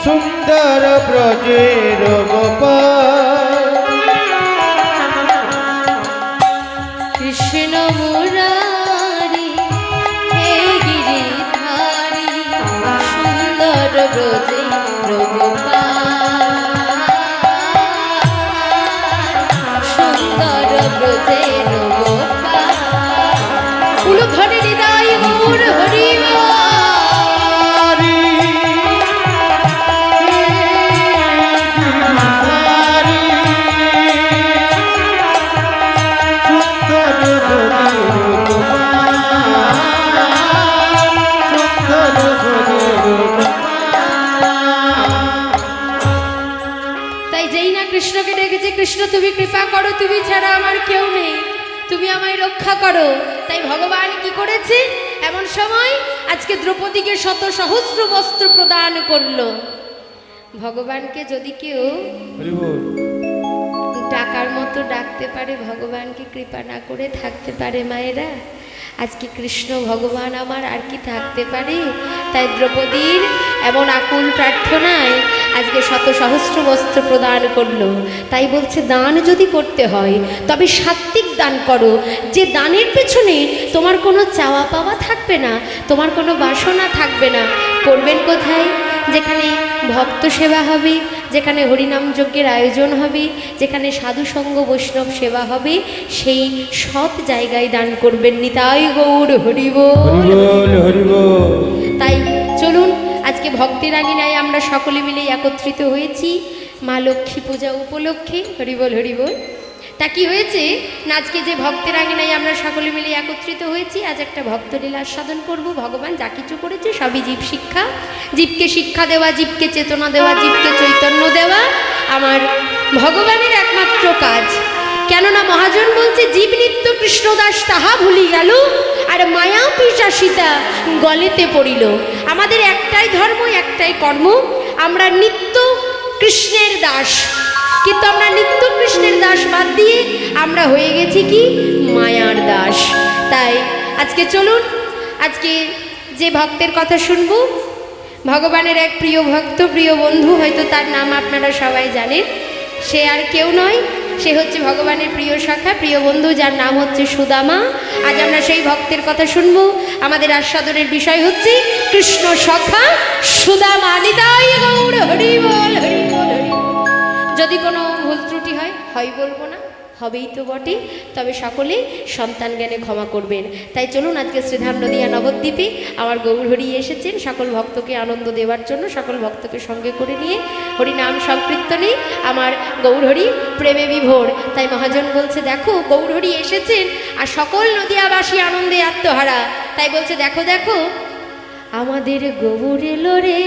সুন্দর ব্রজের গোপাল, কৃষ্ণ মুরারি হে গিরিধারি সুন্দর ব্রজের গোপাল, সুন্দর ব্রজের গোপাল, উলুধ্বনি হৃদয় গৌর হরি কৃষ্ণকে ডেকেছে, কৃষ্ণ তুমি কৃপা করো, তুমি ছাড়া আমার কেউ নেই, তুমি আমায় রক্ষা করো। তাই ভগবান কি করেছে, এমন সময় আজকে দ্রৌপদীকে শত সহস্র বস্ত্র প্রদান করলো। ভগবানকে যদি কেউ ডাকার মতো ডাকতে পারে, ভগবানকে কৃপা না করে থাকতে পারে মায়েরা? আজকে কৃষ্ণ ভগবান আমার আর কি থাকতে পারে? তাই দ্রৌপদীর এমন আকুল প্রার্থনায় আজকে শত সহস্র বস্ত্র প্রদান করলো। তাই বলছে দান যদি করতে হয় তবে সাত্বিক দান করো, যে দানের পেছনে তোমার কোনো চাওয়া পাওয়া থাকবে না, তোমার কোনো বাসনা থাকবে না। করবেন কোথায়? যেখানে ভক্ত সেবা হবে, যেখানে হরিনাম যজ্ঞের আয়োজন হবে, যেখানে সাধুসঙ্গ বৈষ্ণব সেবা হবে, সেই সৎ জায়গায় দান করবেন। নিতাই গৌর হরি বল। তাই চলুন আজকে ভক্তের আঙিনায় আমরা সকলে মিলে একত্রিত হয়েছি মা লক্ষ্মী পূজা উপলক্ষে। হরি বল হরি বল। তা কি হয়েছে না, আজকে যে ভক্তের আঙিনায় আমরা সকলে মিলে একত্রিত হয়েছি, আজ একটা ভক্তলীলা আস্বাদন করব। ভগবান যা কিছু করেছে সবই জীব শিক্ষা, জীবকে শিক্ষা দেওয়া, জীবকে চেতনা দেওয়া, জীবকে চৈতন্য দেওয়া আমার ভগবানের একমাত্র কাজ। কেননা মহাজন বলছে জীব নিত্য কৃষ্ণদাস তাহা ভুলি গেল, আর মায়া পিশাচিতা গলেতে পড়িল। আমাদের একটাই ধর্ম, একটাই কর্ম, আমরা নিত্য কৃষ্ণের দাস, কিন্তু আমরা নিত্য কৃষ্ণের দাস বাদ দিয়ে আমরা হয়ে গেছি কি মায়ার দাস। তাই আজকে চলুন, আজকে যে ভক্তের কথা শুনবো, ভগবানের এক প্রিয় ভক্ত, প্রিয় বন্ধু, হয়তো তার নাম আপনারা সবাই জানেন। সে আর কেউ নয়, সে হচ্ছে ভগবানের প্রিয় সখা, প্রিয় বন্ধু, যার নাম হচ্ছে সুদামা। আজ আমরা সেই ভক্তের কথা শুনবো। আমাদের আস্বাদনের বিষয় হচ্ছে কৃষ্ণ সখা সুদামা। নিতাই গৌর হরি বল হরি বল হরি বল। যদি কোনো ভুল ত্রুটি হয়, হয় বলবো না, হবেই তো বটে, তবে সকলে সন্তান জ্ঞানে ক্ষমা করবেন। তাই চলুন আজকে শ্রীধাম নদিয়া নবদ্বীপে আমার গৌরহরি এসেছেন সকল ভক্তকে আনন্দ দেওয়ার জন্য, সকল ভক্তকে সঙ্গে করে নিয়ে হরিনাম সংকীর্তনে আমার গৌরহরি প্রেমে বিভোর। তাই মহাজন বলছে দেখো গৌরহরি এসেছেন আর সকল নদিয়াবাসী আনন্দে আত্মহারা। তাই বলছে দেখো দেখো আমাদের গৌর এলো রে,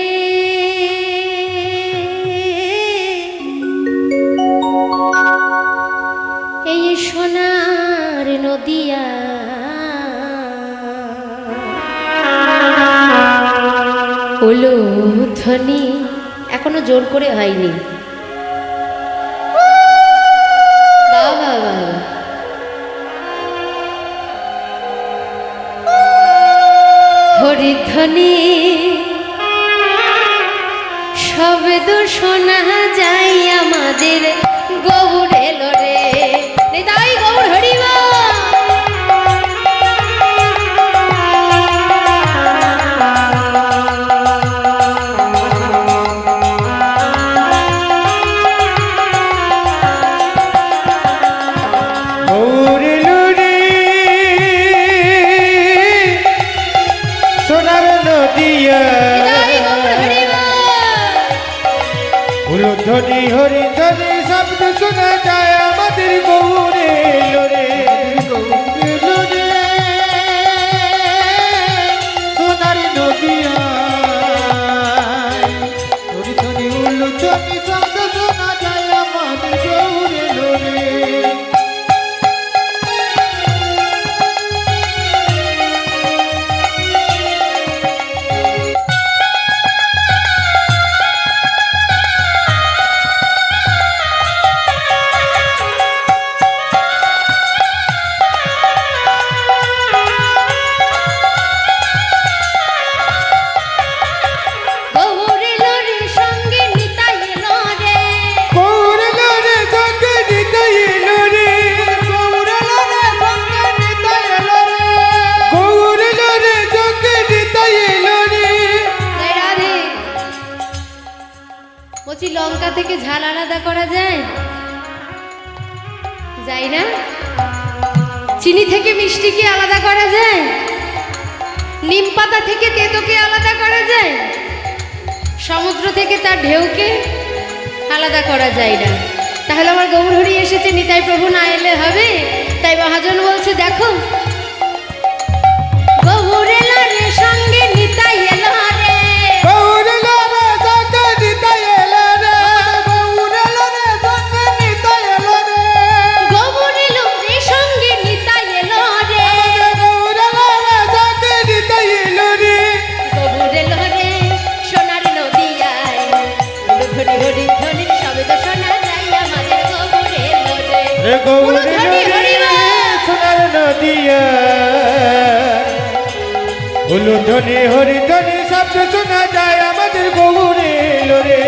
এই সোনার নদিয়া উলুধ্বনি এখনো জোর করে হয়নি। বাবা বাবা হরিধ্বনি শব্দ শোনা যায় আমাদের গৌর এলো রে। নিতাই গৌর হরি বল। শব্দ শোনা যায় আমাদের গৌরে লোরে। সোনার নদিয়ায় ধরি ধরি উল্লুচনি শব্দ শোনা যায় আমাদের গৌরে লোরে। গৌর এলো রে সঙ্গে নিতাই এলো রে। গৌরে লোরে সঙ্গে নিতাই এলো রে। গৌরে লোরে সঙ্গে নিতাই এলো রে। গৌরে লোরে সঙ্গে নিতাই এলো রে। জয় রাধে। বলছি লঙ্কা থেকে ঝাল আলাদা করা যায়? যায় না? চিনি থেকে মিষ্টি কি আলাদা করা যায়? নিম পাতা থেকে তেঁতোকে আলাদা করা যায়? সমুদ্র থেকে তার ঢেউকে আলাদা করা যায় না। তাহলে আমার গৌরহরি এসেছে, নিতাই প্রভু না এলে হবে? তাই মহাজন বলছে দেখো, গৌর এলো রে সঙ্গে নিতাই এলো রে। গৌরে লোরে সঙ্গে নিতাই এলো রে। গৌরে লোরে সঙ্গে নিতাই এলো রে। গৌর এলো রে সঙ্গে নিতাই এলো রে। গৌরে লোরে সঙ্গে নিতাই এলো রে। গৌর এলো রে সোনার নদিয়ায়, ধরি হরি ধ্বনির শব্দ শোনা যায় আমাদের গৌর এলো রে। রে গৌরে হরি হরি লোরে সোনার নদিয়া। উলুধ্বনি হরিধ্বনি শব্দ শোনা যায় আমাদের গৌরে লোরে।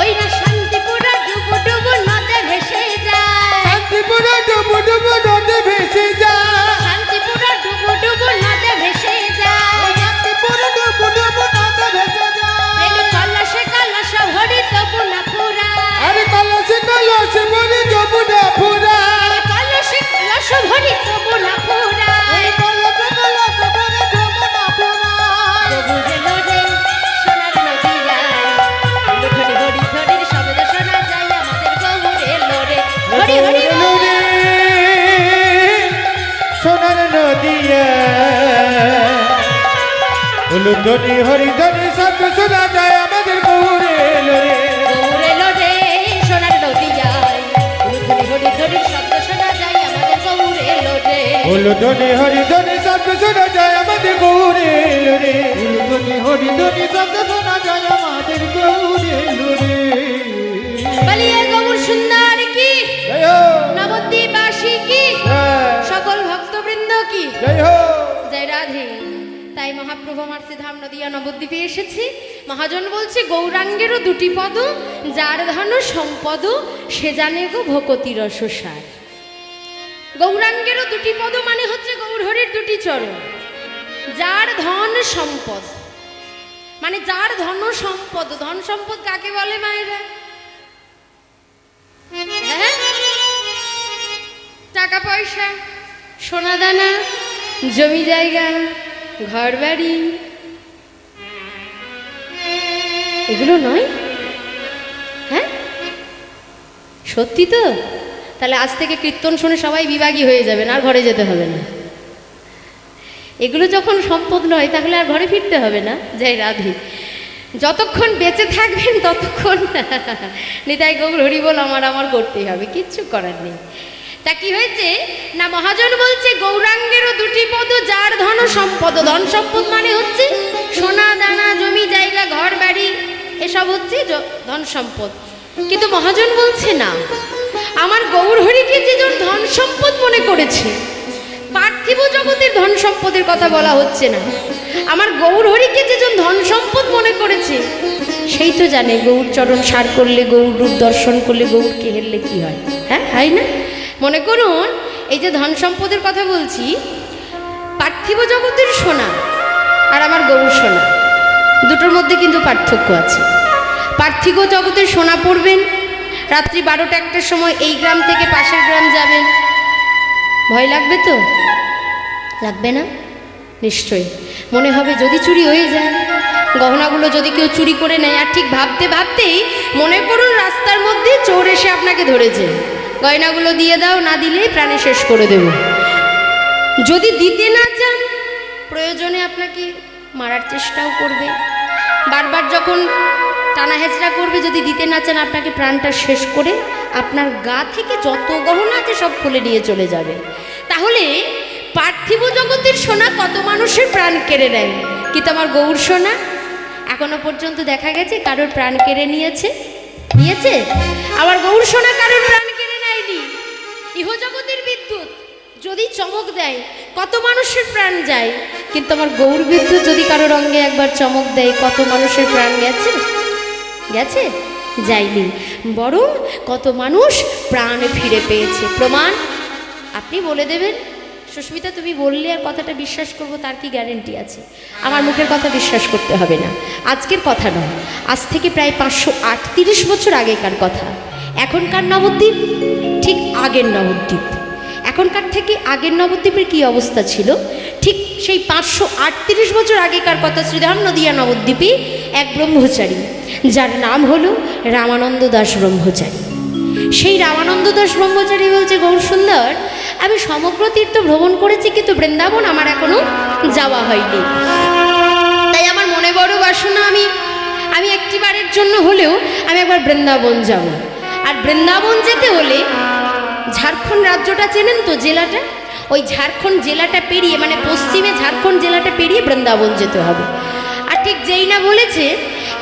ওই না শান্তিপুরা ডুবু ডুবু নদে ভেসে যায়। শান্তিপুরে ডুবু ডুবু নদে ভেসে যায়। শান্তিপুরা ডুবু ডুবু নদে ভেসে যায়। শান্তিপুরে ডুবু ডুবু নদে ভেসে যায়। প্রেমে কলসে কলস ভরি তবু না ফুরায়। আরে কলসে কলসে বলি যমুনা ফুরা। কলসে কলস ভরি তবু না ফুরায়। কলসে কলসে ভরে যমুনা ফুরায়। গৌর এলো রে সোনার নদিয়ায়, ধরি হরি ধ্বনির শব্দ শোনা যায় আমাদের গৌর এলো রে। হরি হরি বল। লোরে সোনার নদিয়া। উলুধ্বনি হরিধ্বনি শব্দ শোনা যায় আমাদের গৌরে লোরে। গৌর এলো রে সোনার নদিয়ায়, ধরি হরি ধ্বনির শব্দ শোনা যায় আমাদের গৌর এলো রে। উলুধ্বনি হরিধ্বনি শব্দ শোনা যায় আমাদের গৌরে লোরে। উলুধ্বনি হরিধ্বনি শব্দ শোনা যায় আমাদের গৌরে লোরে। বলিয়ে গৌর সুন্দর কি, জয় হো, নবদ্বীপবাসী কি, জয়, সকল ভক্তবৃন্দ কি, জয় হো। জয় রাধে। তাই মহাপ্রভু আমার ধাম নদিয়া নবদ্বীপে এসেছি। মহাজন বলছে গৌরাঙ্গেরও দুটি পদ, যার ধন সম্পদ সে জানে গো ভকতি রসসার। গৌরাঙ্গেরও দুটি পদ মানে হচ্ছে গৌরহরির দুটি চরণ। যার ধন সম্পদ মানে যার ধন সম্পদ। ধন সম্পদ কাকে বলে মায়েরা? হ্যাঁ, টাকা পয়সা, সোনা দানা, জমি জায়গা, ঘর বাড়ি, এগুলো নয়? হ্যাঁ, সত্যি তো? তাহলে আজ থেকে কীর্তন শুনে সবাই বিভাগী হয়ে যাবেন, আর ঘরে যেতে হবে না। এগুলো যখন সম্পদ নয় তাহলে আর ঘরে ফিরতে হবে না। জয় রাধে। যতক্ষণ বেঁচে থাকবেন ততক্ষণ নিতাই গৌর হরি বল আমার করতেই হবে, কিচ্ছু করার নেই। তা কি হয়েছে না, মহাজন বলছে গৌরাঙ্গেরও দুটি পদ, যার ধন সম্পদ। ধন সম্পদ মানে হচ্ছে সোনা দানা, জমি জায়গা, ঘর বাড়ি, এসব হচ্ছে ধন সম্পদ। কিন্তু মহাজন বলছে না, আমার গৌরহরিকে যেজন ধন সম্পদ মনে করেছে, পার্থিব জগতের ধন সম্পদের কথা বলা হচ্ছে না। আমার গৌরহরিকে যেজন ধন সম্পদ মনে করেছে সেই তো জানে গৌর চরণ সার করলে, গৌর রূপ দর্শন করলে, গৌরকে হেরলে কি হয়। হ্যাঁ, হয় না? মনে করুন এই যে ধন সম্পদের কথা বলছি, পার্থিব জগতের সোনা আর আমার গৌর সোনা, দুটোর মধ্যে কিন্তু পার্থক্য আছে। পার্থিব জগতে সোনা পড়বেন, রাত্রি 12টা-1টার সময় এই গ্রাম থেকে পাশের গ্রাম যাবেন, ভয় লাগবে তো? লাগবে না? নিশ্চয়ই মনে হবে যদি চুরি হয়ে যায়, গহনাগুলো যদি কেউ চুরি করে নেয়। আর ঠিক ভাবতে ভাবতেই মনে করুন রাস্তার মধ্যে চোর এসে আপনাকে ধরেছে, গয়নাগুলো দিয়ে দাও, না দিলে প্রাণে শেষ করে দেব। যদি দিতে না চান, প্রয়োজনে আপনাকে মারার চেষ্টাও করবে, বারবার যখন টানা হেঁচড়া করবে। যদি দিতে না চান, আপনাকে প্রাণটা শেষ করে আপনার গা থেকে যত গহনা আছে সব খুলে নিয়ে চলে যাবে। তাহলে পার্থিব জগতের সোনা কত মানুষের প্রাণ কেড়ে নেয়, কিন্তু আমার গৌর সোনা এখনো পর্যন্ত দেখা গেছে কারোর প্রাণ কেড়ে নিয়েছে? আমার গৌর সোনা কারোর প্রাণ কেড়ে নেয়নি। ইহজগতের বিদ্যুৎ যদি চমক দেয় কত মানুষের প্রাণ যায়, কিন্তু আমার গৌর বিদ্যুৎ যদি কারোর অঙ্গে একবার চমক দেয় কত মানুষের প্রাণ গেছে? যায়নি, বরং কত মানুষ প্রাণ ফিরে পেয়েছে। প্রমাণ আপনি বলে দেবেন, সুস্মিতা তুমি বললে আর কথাটা বিশ্বাস করব তার কি গ্যারেন্টি আছে? আমার মুখের কথা বিশ্বাস করতে হবে না, আজকের কথা নয়, আজ থেকে প্রায় 538 বছর আগেকার কথা। এখনকার নবদ্বীপ ঠিক আগের নবদ্বীপ। এখনকার থেকে আগের নবদ্বীপের কি অবস্থা ছিল, ঠিক সেই 538 বছর আগেকার কথা। শ্রীধাম নদিয়া নবদ্বীপে এক ব্রহ্মচারী, যার নাম হলো রামানন্দ দাস ব্রহ্মচারী। সেই রামানন্দ দাস ব্রহ্মচারী বলছে, গৌর সুন্দর, আমি সমগ্র তীর্থ ভ্রমণ করেছি, কিন্তু বৃন্দাবন আমার এখনো যাওয়া হয়নি। তাই আমার মনে বড় বাসনা, আমি একটিবারের জন্য হলেও আমি একবার বৃন্দাবন যাব। আর বৃন্দাবন যেতে হলে ঝাড়খণ্ড রাজ্যটা চেনেন তো, জেলাটা, ওই ঝাড়খণ্ড জেলাটা পেরিয়ে, মানে পশ্চিমে ঝাড়খণ্ড জেলাটা পেরিয়ে বৃন্দাবন যেতে হবে। আর ঠিক যেই না বলেছে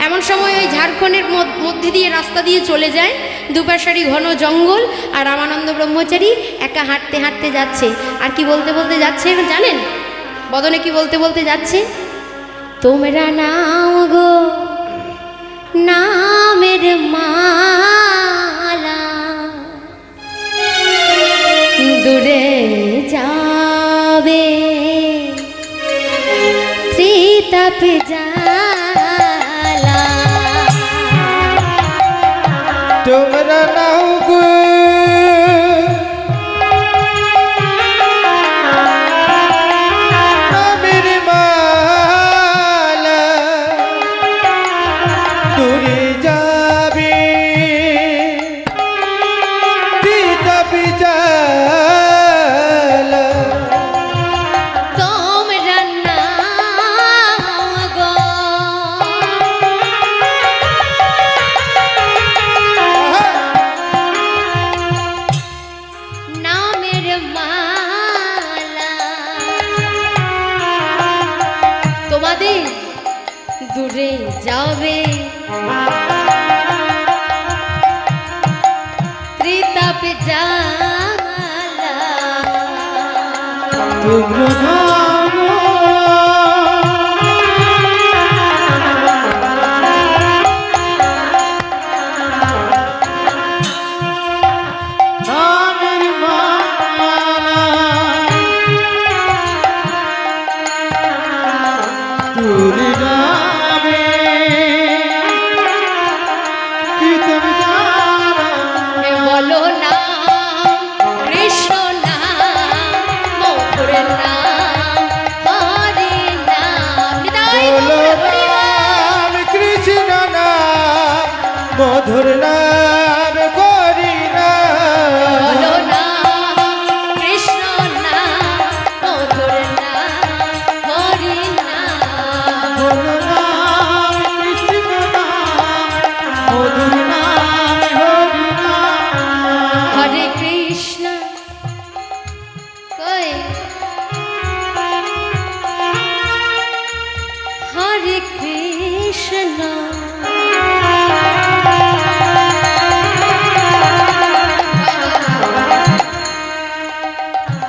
এমন সময় ওই ঝাড়খণ্ডের মধ্যে দিয়ে রাস্তা দিয়ে চলে যায়, দুপাশারি ঘন জঙ্গল, আর রামানন্দ ব্রহ্মচারী একা হাঁটতে হাঁটতে যাচ্ছে। আর কি বলতে বলতে যাচ্ছে জানেন? বদনে কি বলতে বলতে যাচ্ছে? তোমরা নাও গো নামের মালা, দূরে যাবে ত্রিতাপ জ্বালা। তোমরা নাও গো নামের মালা, দূরে যাবে ত্রিতাপ জ্বালা। তোমরা নাও গো নামের মালা, তোমাদের দূরে যাবে ত্রিতাপ জ্বালা। তোমরা নাও গো নামের মালা, দূরে যাবে ত্রিতাপ জ্বালা। বলো না কৃষ্ণ নাম, মধুর নাম, হরি নাম। হৃদয় বলো হরি নাম কৃষ্ণ নাম, মধুর নাম করি নাম। বলো না কৃষ্ণ নাম, মধুর নাম, হরি নাম। বলো নাম কৃষ্ণ নাম, মধুর নাম হরি নাম। হরে কৃষ্ণ কই হরে কৃষ্ণ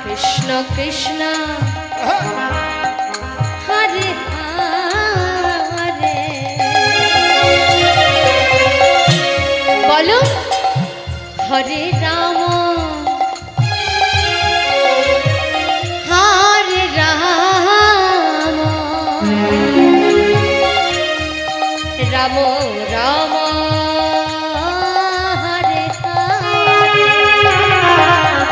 কৃষ্ণ কৃষ্ণ হরে হরে। বলো হরে রাম হরে রাম রাম রাম হরে হরে।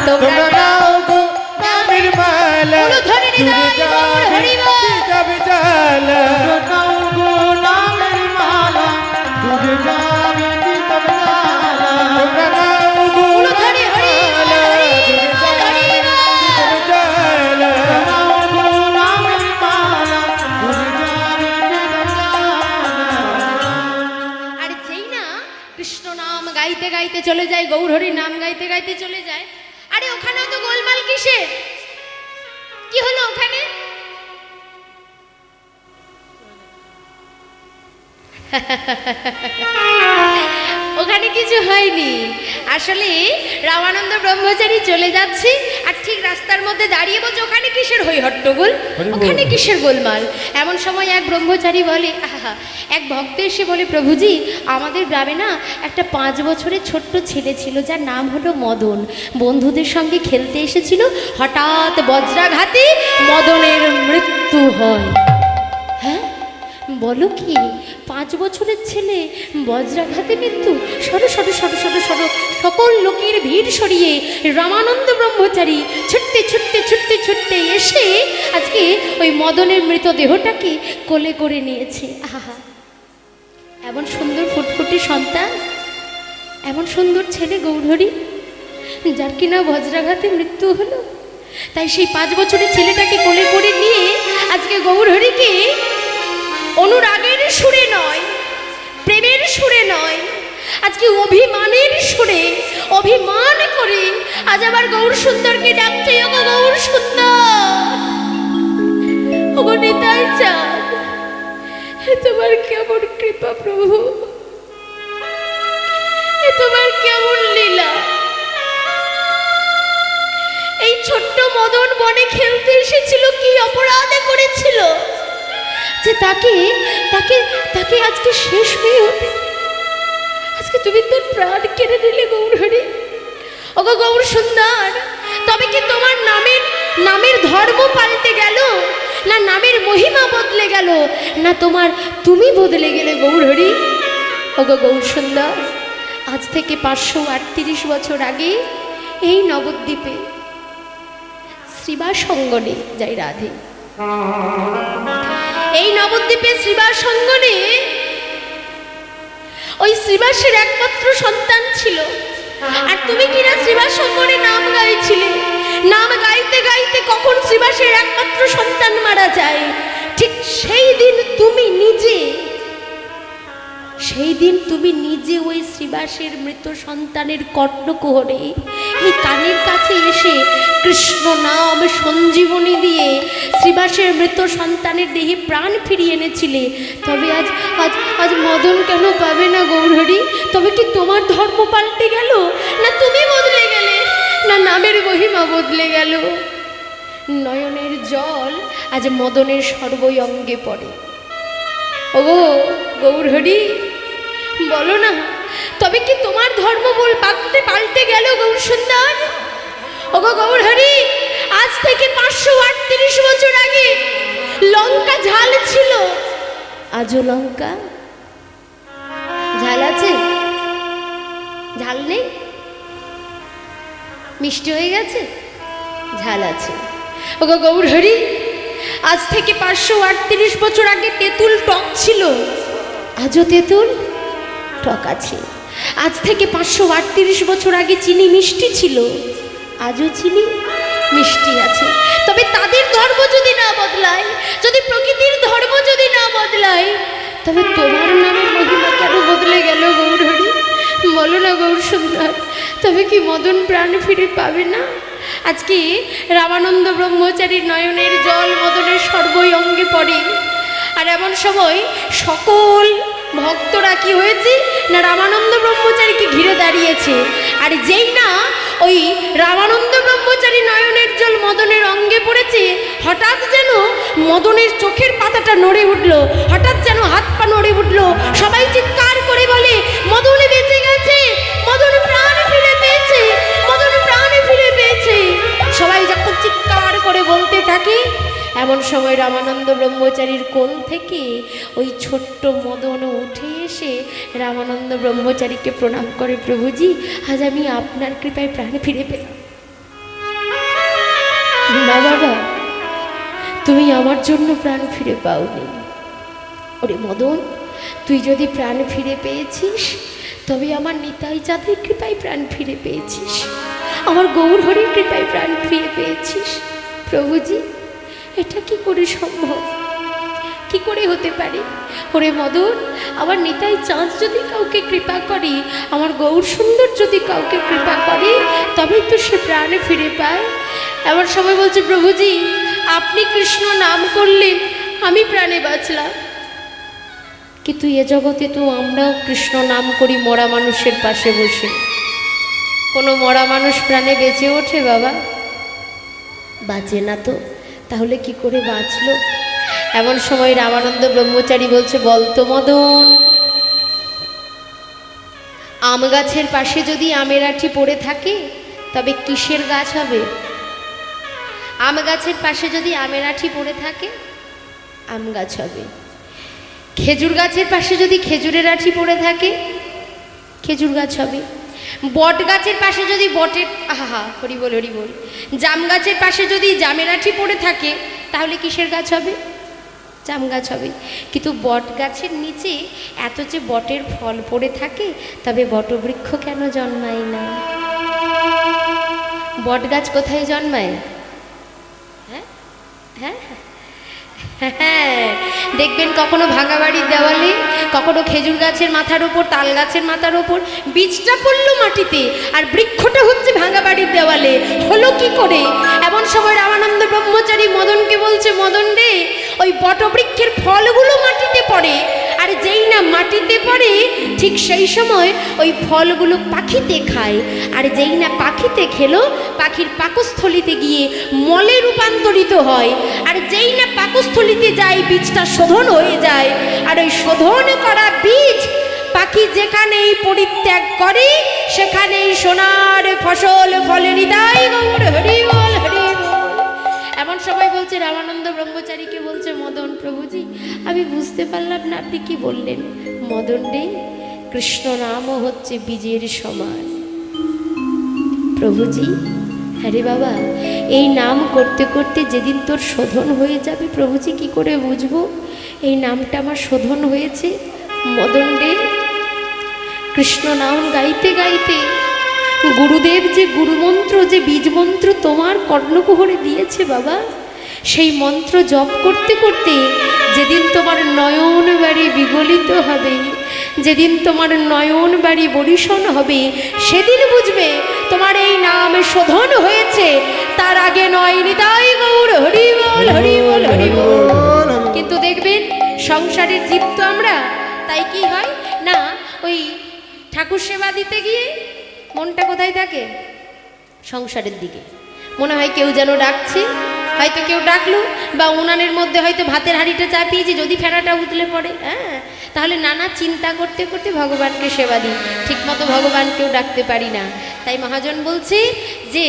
তোমরা নাও গো নামের মালা উলুধ্বনি দূরে নিদান গৌর যাবে হরি বল। যাবে জ্বালা। নাও গো নামের মালা ডুবে যাবে তবে জ্বালা। তোমরা নাও গো উলুধ্বনি হরি বল, হরি দূরে বল, হরি যাবে বল। জ্বালা। নাও গো নামের মালা ডুবে যাবে তবে জ্বালা। আর যেই না কৃষ্ণ নাম গাইতে গাইতে চলে যায়, গৌর হরির নাম গাইতে গাইতে চলে যায়, আরে ওখানে তো গোলমাল কিসের? কি হলো ওখানে? ওখানে কিছু হয়নি। আসলে রামানন্দ ব্রহ্মচারী চলে যাচ্ছে আর ঠিক রাস্তার মধ্যে দাঁড়িয়ে বলছে ওখানে কিসের হই হট্টগোল, ওখানে কিসের গোলমাল। এমন সময় এক ব্রহ্মচারী বলে, আহা, এক ভক্ত এসে বলে, প্রভুজি আমাদের গ্রামে না একটা 5 বছরের ছোট্ট ছেলে ছিল যার নাম হলো মদন। বন্ধুদের সঙ্গে খেলতে এসেছিল, হঠাৎ বজ্রাঘাতে মদনের মৃত্যু হয়। হ্যাঁ বলো কি, 5 বছরের ছেলে বজ্রাঘাতে মৃত্যু? সরো সরো সরো সরো সরো। সকল লোকের ভিড় সরিয়ে রামানন্দ ব্রহ্মচারী ছুটতে ছুটতে ছুটতে ছুটতে এসে আজকে ওই মদনের মৃতদেহটাকে কোলে করে নিয়েছে। আহা, এমন সুন্দর ফুটফুটে সন্তান, এমন সুন্দর ছেলে গৌরহরি, যার কিনা বজ্রাঘাতে মৃত্যু হলো। তাই সেই 5 বছরের ছেলেটাকে কোলে করে নিয়ে আজকে গৌরহরিকে অনুরাগের সুরে নয়, প্রেমের সুরে নয়, আজকে অভিমানের সুরে অভিমান করে আজ আবার গৌর সুন্দরকে ডাকছে, ওগো গৌর সুন্দর, ওগো নিতাই চাঁদ, এ তোমার কেমন কৃপা প্রভু, এ তোমার কেমন লীলা। এই ছোট্ট মদন বনে খেলতে এসেছিল, কি অপরাধে করেছিল যে তাকে তাকে তাকে আজকে শেষ হয়ে হতে, আজকে তুমি তোর প্রাণ কেড়ে নিলে গৌরহরি। ওগো গৌর সুন্দর, তবে কি তোমার নামের ধর্ম পাল্টে গেল, না নামের মহিমা বদলে গেল, না তুমি বদলে গেলে গৌরহরি? ওগো গৌর সুন্দর, আজ থেকে 538 বছর আগে এই নবদ্বীপে শ্রীবাস অঙ্গনে যাই রাধে, এই নবদ্বীপে শ্রীবাস অঙ্গনে ওই শ্রীবাসের একমাত্র সন্তান ছিল। আর তুমি কিনা শ্রীবাস অঙ্গনে নাম গাইছিলে, নাম গাইতে গাইতে কখন শ্রীবাসের একমাত্র সন্তান মারা যায়, ঠিক সেই দিন তুমি নিজে ওই শ্রীবাসের মৃত সন্তানের কর্ণকুহরে এই কানের কাছে এসে কৃষ্ণ নাম সঞ্জীবনী দিয়ে শ্রীবাসের মৃত সন্তানের দেহে প্রাণ ফিরিয়ে এনেছিলে। তবে আজ আজ আজ মদন কেন পাবে না গৌরহরি? তবে কি তোমার ধর্ম পাল্টে গেল, না তুমি বদলে গেলে, না নামের মহিমা বদলে গেল? নয়নের জল আজ মদনের সর্বই অঙ্গে পড়ে। ওগো গৌরহরি, বলো না, তবে কি তোমার ধর্ম বল পাল্টে গেল গৌর সুন্দর? ওগো গৌরহরি, আজ থেকে 538 বছর আগে লঙ্কা ঝাল ছিল, আজও লঙ্কা ঝাল আছে? ঝাল নেই? মিষ্টি হয়ে গেছে? ঝাল আছে। ওগো গৌরহরি, আজ থেকে 538 বছর আগে তেঁতুল টক ছিল, আজও তেঁতুল টক আছে। আজ থেকে 538 বছর আগে চিনি মিষ্টি ছিল, আজও চিনি মিষ্টি আছে। তবে তাদের ধর্ম যদি না বদলায়, যদি প্রকৃতির ধর্ম যদি না বদলায়, তবে তোমার নামের মহিমা কেন বদলে গেল গৌরহরি? বলো না গৌর সুন্দর, তবে কি মদন প্রাণ ফিরে পাবে না? আজকে রামানন্দ ব্রহ্মচারীর নয়নের জল মদনের সর্বই অঙ্গে পড়ে। আর এমন সময় সকল ভক্তরা কি হয়েছে না রামানন্দ ব্রহ্মচারীকে ঘিরে দাঁড়িয়েছে। আর যেই না ওই রামানন্দ ব্রহ্মচারী নয়নের জল মদনের অঙ্গে পড়েছে, হঠাৎ যেন মদনের চোখের পাতাটা নড়ে উঠল, হঠাৎ যেন হাত পা নড়ে উঠল। সবাই চিৎকার করে বলে, মদন বেঁচে গেছে, মদন প্রাণ ফিরে পেয়েছে, মদন প্রাণ ফিরে পেয়েছে। সবাই যখন চিৎকার করে বলতে থাকে, এমন সময় রামানন্দ ব্রহ্মচারীর কোল থেকে ওই ছোট্ট মদন উঠে এসে রামানন্দ ব্রহ্মচারীকে প্রণাম করে, প্রভুজি আজ আমি আপনার কৃপায় প্রাণ ফিরে পেলাম। না বাবা, তুমি আমার জন্য প্রাণ ফিরে পাওনি। ওরে মদন, তুই যদি প্রাণ ফিরে পেয়েছিস তবে আমার নিতাই চাঁদের কৃপায় প্রাণ ফিরে পেয়েছিস, আমার গৌর হরির কৃপায় প্রাণ ফিরে পেয়েছিস। প্রভুজি এটা কি করে সম্ভব, কি করে হতে পারে? ওরে মদন, আমার নিতাই চাঁদ যদি কাউকে কৃপা করে, আমার গৌর সুন্দর যদি কাউকে কৃপা করে, তবেই তো সে প্রাণে ফিরে পায়। এমন সময় বলছে, প্রভুজি আপনি কৃষ্ণ নাম করলেন, আমি প্রাণে বাঁচলাম, কিন্তু এ জগতে তো আমরাও কৃষ্ণ নাম করি মরা মানুষের পাশে বসে। কোনো মরা মানুষ প্রাণে বেঁচে ওঠে বাবা? বাঁচে না তো, তাহলে কি করে বাঁচলো? এমন সময় রামানন্দ ব্রহ্মচারী বলছে, বলতো মদন, আম গাছের পাশে যদি আমের আঁটি পড়ে থাকে তবে কিসের গাছ হবে? আম গাছের পাশে যদি আমের আঁটি পড়ে থাকে আম গাছ হবে। খেজুর গাছের পাশে যদি খেজুরের আঁটি পড়ে থাকে খেজুর গাছ হবে। বট গাছের পাশে যদি বটের, আহা হরি বল হরি বল, জাম গাছের পাশে যদি জামের আঁটি পড়ে থাকে তাহলে কিসের গাছ হবে? জাম গাছ হবে। কিন্তু বট গাছের নিচে এত যে বটের ফল পড়ে থাকে, তবে বটবৃক্ষ কেন জন্মায় না? বট গাছ কোথায় জন্মায়? হ্যাঁ হ্যাঁ হ্যাঁ, দেখবেন কখনো ভাঙা বাড়ির দেওয়ালে, কখনো খেজুর গাছের মাথার ওপর, তাল গাছের মাথার ওপর বীজটা পড়লো মাটিতে, আর বৃক্ষটা হচ্ছে ভাঙা বাড়ির দেওয়ালে। হলো কি করে? এমন সময় রামানন্দ ব্রহ্মচারী মদনকে বলছে, মদন রে, ওই বটবৃক্ষের ফলগুলো মাটিতে পড়ে, আর যেই না মাটিতে পড়ে ঠিক সেই সময় ওই ফলগুলো পাখিতে খায়, আর যেই না পাখিতে খেলো পাখির পাকস্থলিতে গিয়ে মলে রূপান্তরিত হয়, আর যেই না পাকস্থলিতে যায় বীজটা শোধন হয়ে যায়, আর ওই শোধন করা বীজ পাখি যেখানেই পরিত্যাগ করে সেখানেই সোনার ফসল ফলে। হৃদয় গৌর হরি বল হরি বল। এমন সময় বলছে রামানন্দ ব্রহ্মচারীকে বলছে, মদন প্রভুজি আমি বুঝতে পারলাম না আপনি কি বললেন। মদন রে, কৃষ্ণ নামও হচ্ছে বীজের সমান। প্রভুজি হ্যাঁ রে বাবা, এই নাম করতে করতে যেদিন তোর শোধন হয়ে যাবে, প্রভুজি কি করে বুঝবো এই নামটা আমার শোধন হয়েছে? মদন রে, কৃষ্ণ নাম গাইতে গাইতে গুরুদেব যে গুরুমন্ত্র, যে বীজ মন্ত্র তোমার কর্ণকুহরে দিয়েছে বাবা, সেই মন্ত্র জপ করতে করতে যেদিন তোমার নয়ন বাড়ি বিগলিত হবে, যেদিন তোমার নয়ন বাড়ি বরিশন হবে, সেদিন বুঝবে তোমার এই নাম শোধন হয়েছে, তার আগে নয়। হৃদয় গৌর হরি বল হরি বল হরি বল। কিন্তু দেখবেন সংসারের জীব তো আমরা, তাই কি হয় না, ওই ঠাকুর সেবা দিতে গিয়ে মনটা কোথায় থাকে? সংসারের দিকে। মনে হয় কেউ যেন ডাকছে, হয়তো কেউ ডাকলো, বা উনানের মধ্যে হয়তো ভাতের হাঁড়িটা চাপিয়েছি, যদি ফেনাটা উতলে পড়ে, হ্যাঁ, তাহলে নানা চিন্তা করতে করতে ভগবানকে সেবা দিই, ঠিকমতো ভগবানকেও ডাকতে পারি না। তাই মহাজন বলছে যে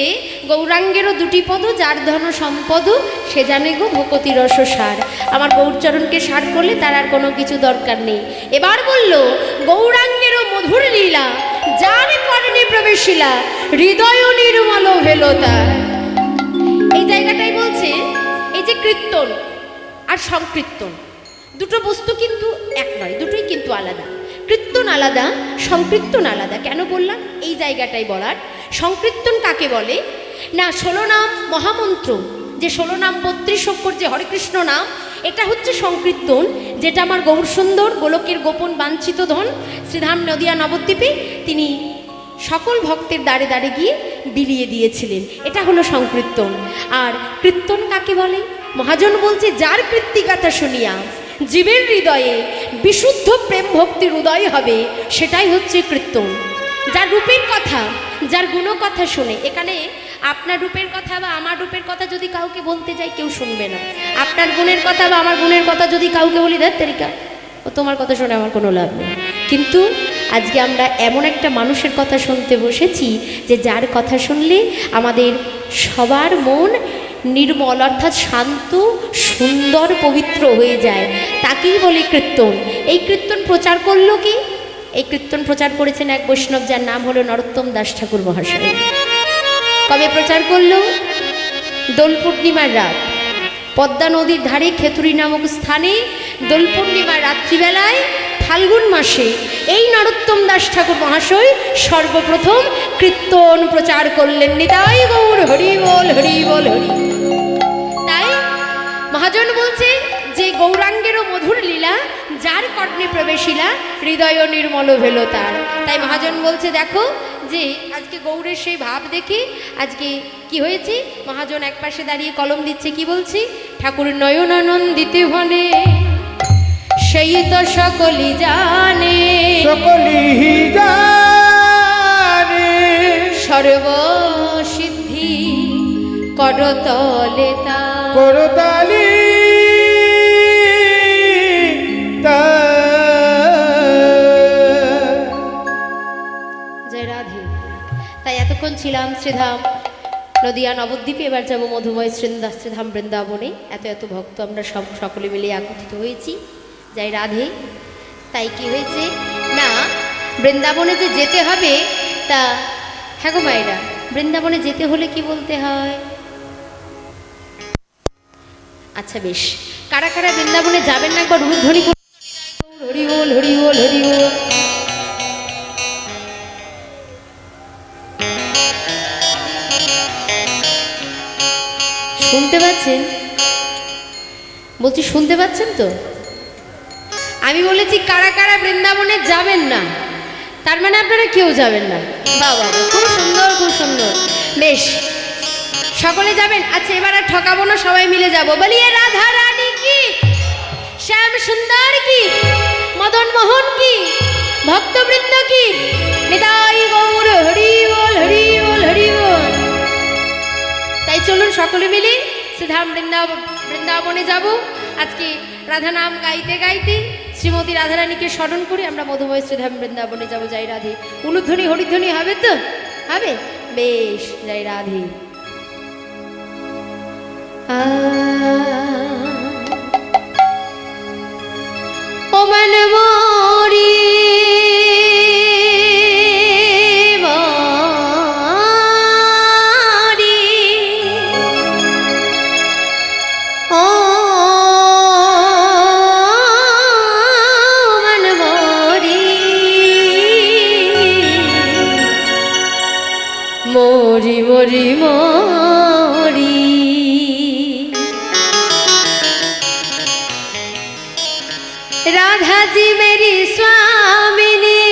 গৌরাঙ্গেরও দুটি পদ, যার ধন সম্পদ সে জানে গো ভকতি রস সার। আমার গৌরচরণকে সার করলে তার আর কোনো কিছু দরকার নেই। এবার বলল, গৌরাঙ্গেরও মধুর লীলা, যার কর্ণে প্রবেশিলা, হৃদয় নির্মল হলো তার। এই জায়গাটাই বলছে, এই যে কীর্তন আর সংকীর্তন দুটো বস্তু কিন্তু এক নয়, দুটোই কিন্তু আলাদা। কীর্তন আলাদা, সংকীর্তন আলাদা। কেন বললাম এই জায়গাটাই বলার? সংকীর্তন কাকে বলে না, 16 নাম মহামন্ত্র, যে 16 নাম 32 অক্ষর যে হরে কৃষ্ণ নাম, এটা হচ্ছে সংকীর্তন, যেটা আমার গৌরসুন্দর গোলকের গোপন বাঞ্ছিত ধন শ্রীধাম নদিয়া নবদ্বীপে তিনি সকল ভক্তের দ্বারে দ্বারে গিয়ে বিলিয়ে দিয়েছিলেন। এটা হলো সংকীর্তন। আর কীর্তন কাকে বলে? মহাজন বলছে, যার কীর্তিগাথা শুনিয়া জীবের হৃদয়ে বিশুদ্ধ প্রেম ভক্তির উদয় হবে, সেটাই হচ্ছে কীর্তন। যার রূপের কথা, যার গুণ কথা শুনে, এখানে আপনার রূপের কথা বা আমার রূপের কথা যদি কাউকে বলতে যাই কেউ শুনবে না। আপনার গুণের কথা বা আমার গুণের কথা যদি কাউকে বলি, দেখ তেরিকা ও তোমার কথা শুনে আমার কোনো লাভ নেই। কিন্তু আজকে আমরা এমন একটা মানুষের কথা শুনতে বসেছি যে যার কথা শুনলে আমাদের সবার মন নির্মল অর্থাৎ শান্ত, সুন্দর, পবিত্র হয়ে যায়, তাকেই বলে কীর্তন। এই কীর্তন প্রচার করলো কি? এই কীর্তন প্রচার করেছেন এক বৈষ্ণব, যার নাম হলো নরোত্তম দাস ঠাকুর মহাশয়। কবে প্রচার করলো? দোল পূর্ণিমার রাত, পদ্মা নদীর ধারে খেতুরি নামক স্থানে দোল পূর্ণিমার রাত্রিবেলায় ফাল্গুন মাসে এই নরোত্তম দাস ঠাকুর মহাশয় সর্বপ্রথম কীর্তন প্রচার করলেন। নিতাই গৌর হরি বল, হরি বল, হরি। তাই মহাজন বলছে যে গৌরাঙ্গেরও মধুর লীলা, যার কর্ণে প্রবেশিলা হৃদয় নির্মল ভেল তার। তাই মহাজন বলছে দেখো যে আজকে গৌরের সেই ভাব দেখে আজকে কি হয়েছে। মহাজন এক পাশে দাঁড়িয়ে কলম দিচ্ছে, কি বলছি? ঠাকুর নয়নানন্দিতে ভনে সেই তো সকলি জানে, সকলি জানে সর্বসিদ্ধি করতলে তা করতালি জয় রাধে। তাই এতক্ষণ ছিলাম শ্রীধাম নদিয়া নবদ্বীপে, এবার যাব মধুময় শ্রীধাম বৃন্দাবনে। এত ভক্ত আমরা সকলে মিলে একত্রিত হয়েছি। জয় রাধে। তাই কি হয়েছে না, বৃন্দাবনে যে যেতে হবে তা, হ্যাঁ গো মায়েরা, বৃন্দাবনে যেতে হলে কি বলতে হয়? আচ্ছা বেশ, কারা কারা বৃন্দাবনে যাবেন না একবার রূপধ্বনি করুন। হরি বল, হরি বল, হরি বল। শুনতে পাচ্ছেন? বলছি শুনতে পাচ্ছেন তো? আমি বলেছি কারা কারা বৃন্দাবনে যাবেন না, তার মানে আপনারা কেউ যাবেন না। বাবা, খুব সুন্দর, খুব সুন্দর, বেশ সকলে যাবেন। আচ্ছা এবার আর ঠকাবো না, সবাই মিলে যাবো। বলিয়ে রাধা রানী কি, শ্যাম সুন্দর কি, মদন মোহন কি, ভক্তবৃন্দ কি, নিতাই গৌর হরি বল, হরি বল, হরি বল। তাই চলুন সকলে মিলে শ্রীধাম বৃন্দাবনে যাব। আজকে রাধা নাম গাইতে গাইতে শ্রীমতী রাধারানীকে স্মরণ করে আমরা মধুময় শ্রীধাম বৃন্দাবনে যাব। জয় রাধে। উলুধ্বনি হরিধ্বনি হবে তো? হবে, বেশ। জয় রাধে। ও মন মোরি मोरी मोरी मोरी राधा जी मेरी स्वामिनी,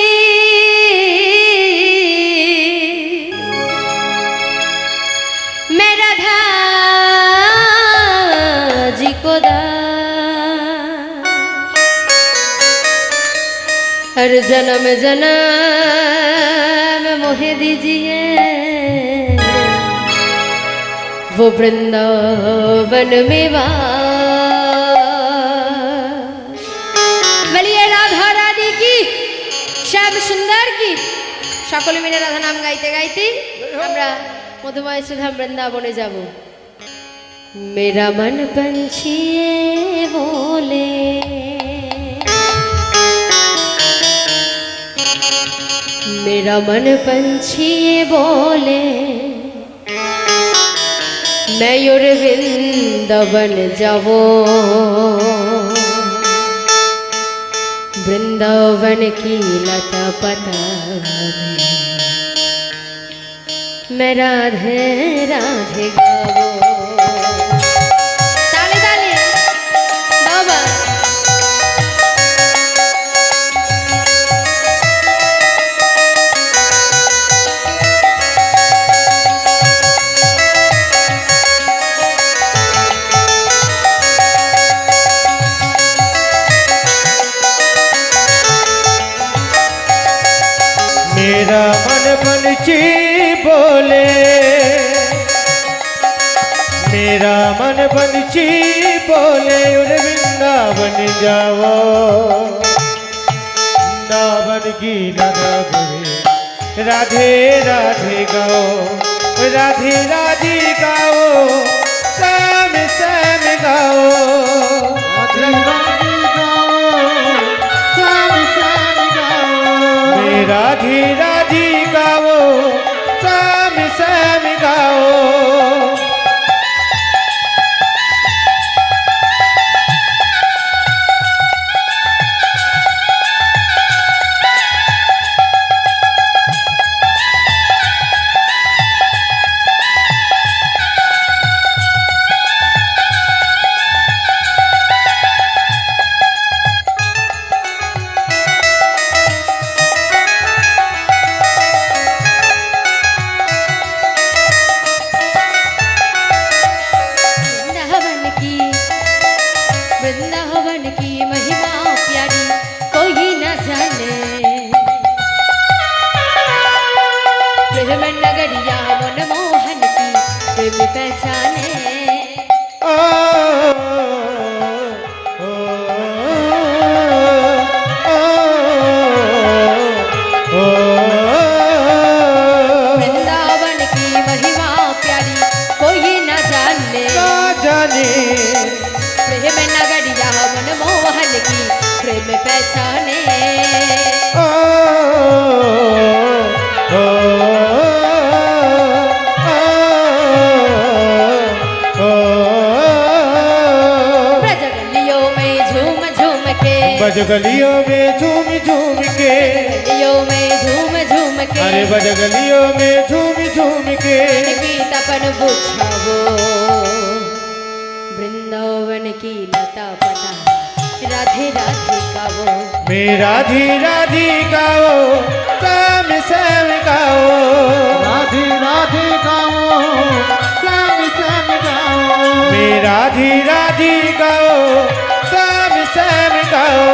मैं राधा जी को हर जन्म जन्म मोहे दीजिए वो वृंदावन में वास। বলিয়ে রাধা রানী কি, শ্যাম সুন্দর কি। সকলে মিলে রাধা নাম গাইতে গাইতে আমরা মধুময় শ্রীধাম বৃন্দাবনে যাব। मेरा मन पंछी बोले, मेरा मन पंछी बोले, मैं और वृंदावन जावो, वृंदावन की लता पता मैं राधे राधे गावो। ताले ताले बाबा। मेरा मन पंछी बोले, मेरा मन पंछी बोले, उन वृंदावन जाओ, वृंदावन की लता गुरे राधे राधे गाओ, राधे राधे गाओ, श्याम श्याम गाओ राधे राधे गाओ श्याम श्याम गाओ मैं राधी राधी गाओ श्याम श्याम गाओ वृंदावन की महिमा प्यारी कोई न जाने प्रेम नगरिया मनमोहन की प्रेम पहचाने ओ, ओ, ओ, वृंदावन की महिमा प्यारी कोई न जाने ना जाने प्रेम नगरिया मनमोहन की प्रेम पहचाने ओ, ओ, ओ, ब्रजगलियों में झूम झूम के बजगलियों में झूम झूम के गलियों में झूम झूम के अरे बजगलियों में झूम झूम के की तपन बुझावो वृंदावन की लता पता राधे राधे गावो मैं राधी राधी गाओ श्याम श्याम गाओ राधे राधे गाओ श्याम श्याम गाओ मैं राधी राधी गाओ श्याम श्याम गाओ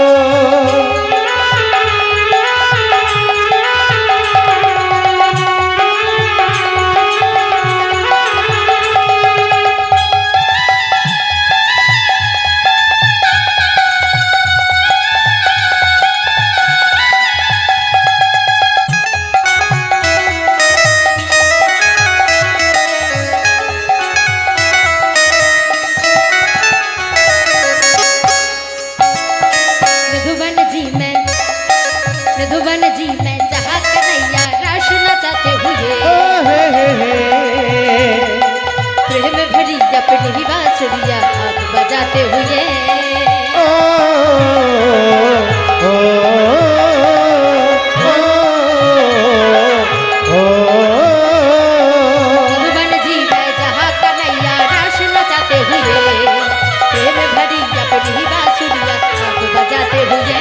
मधुबन जी में जहाँ कन्हैया रास नचाते हुए ओ हे प्रेम भरी अपनी बांसुरिया आप बजाते हुए ओ, ओ, ओ, मधुबन जी में जहाँ कन्हैया रास नचाते हुए प्रेम भरी अपनी बांसुरिया आप बजाते हुए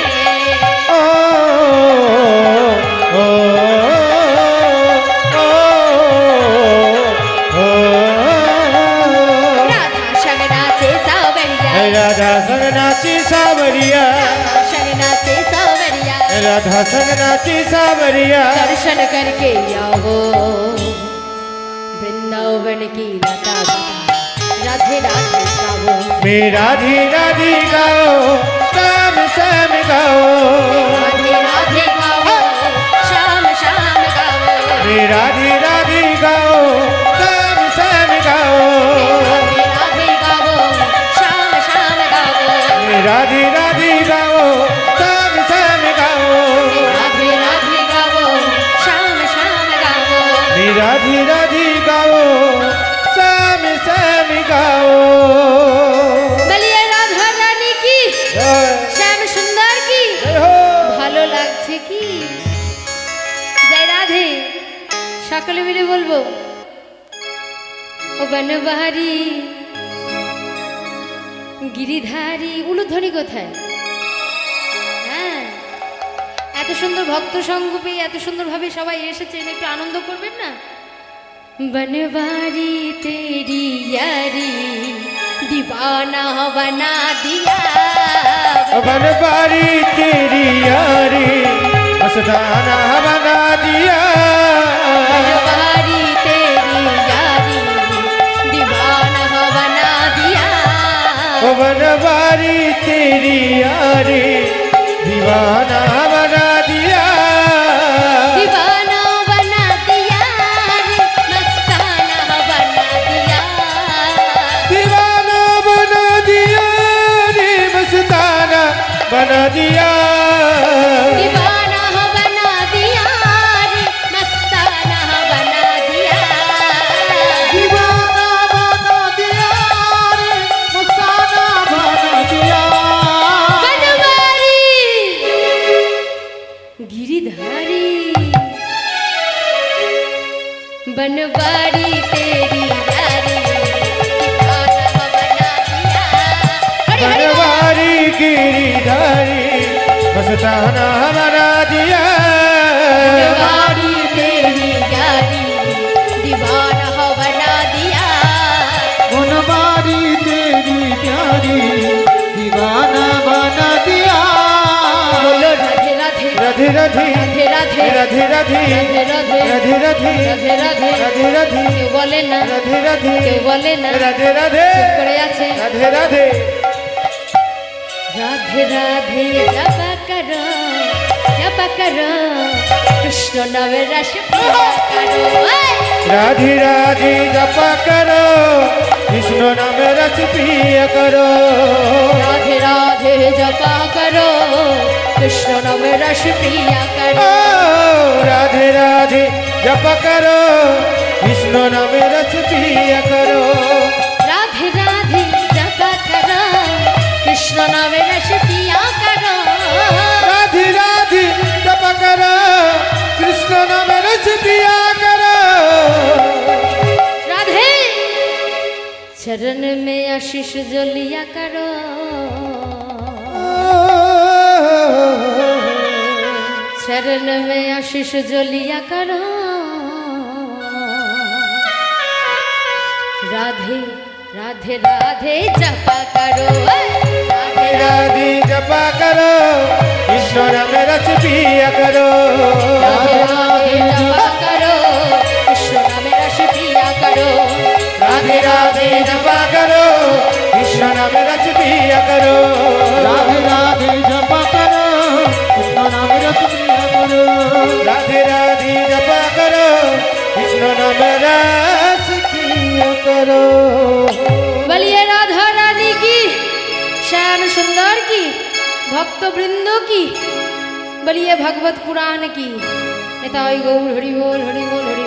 राधा संग नाचे सावरिया राधा संग नाची सावरिया संग नाचे सावरिया राधा संग नाची सावरिया दर्शन करके आओ वृंदावन की लता राधे राधे गाओ मैं राधी राधी गाओ श्याम श्याम गाओ राधे राधे गाओ श्याम श्याम गाओ मैं राधी राधी गाओ श्याम श्याम गाओ राधे राधे गाओ श्याम श्याम गाओ मैं राधी राधी गाओ श्याम श्याम गाओ राधे राधे गाओ श्याम श्याम गाओ मैं राधी राधी गाओ श्याम श्याम गाओ বলিয়ে রাধা রানী কি जय শ্যাম সুন্দর কি हो ভালো লাগছে কি জয় রাধে সকলে মিলে বলবো ও বনবাহারি গিরিধারী উলুধ্বনি কোথায় হ্যাঁ এত সুন্দর ভক্ত সঙ্গ পেয়ে এত সুন্দরভাবে সবাই এসেছেন একটু আনন্দ করবেন না बनवारी तेरी यारी दीवाना बना दिया बनवारी तेरी यारी मस्ताना बना दिया बनवारी तेरी यारी दीवाना बना दिया बनवारी तेरी यारी दीवाना बना दिया दीवाना बना दिया रे, मस्ताना बना दिया गिरिधारी बनवारी तेरी यारी दीवाना बना दिया। हरि हरि बोल। बनवारी गिरिधारी मस्ताना बना दिया। बनवारी तेरी यारी दीवाना बना दिया। बनवारी तेरी प्यारी दीवाना बना दिया। बोलो राधे राधे राधे राधे राधे राधे राधे राधे राधे राधे राधे राधे রাধে রাধে राधे राधे কেউ বলে না, राधे राधे কেউ বলে না, राधे राधे চুপ করে আছে। राधे राधे রাধে রাধে জপ করো কৃষ্ণ নামে রস পিয়া করো। राधे राधे जप करो कृष्ण नाम रस पिया करो। রাধে রাধে জপ করো কৃষ্ণ নামে রস পিয়া করো। ओ राधे राधे जप करो कृष्ण नाम रस पिया करो। রাধে রাধে জপ করো কৃষ্ণ নামে রস পিয়া করো। राधे राधे जप करो कृष्ण नाम रस पिया करो। राधे चरण में आशीष जो लिया करो। चरण में आशीष जो लिया करो। राधे राधे राधे जपा करो। राधे राधे जप करो कृष्ण नाम रस पिया करो। राधे राधे जपा करो कृष्ण नाम रस पिया करो। राधे राधे जप करो कृष्ण नाम रस पिया करो। राधे राधे जप करो कृष्ण नाम रस पिया करो। राधे राधे जप करो कृष्ण नाम रस पिया करो। বলিয়ে রাধা রানী কি, শ্যাম সুন্দর কি, ভক্তবৃন্দ কি, বলিয়ে ভগবত পুরাণ কি। নেতাই গৌর হরি বল হরি বল হরি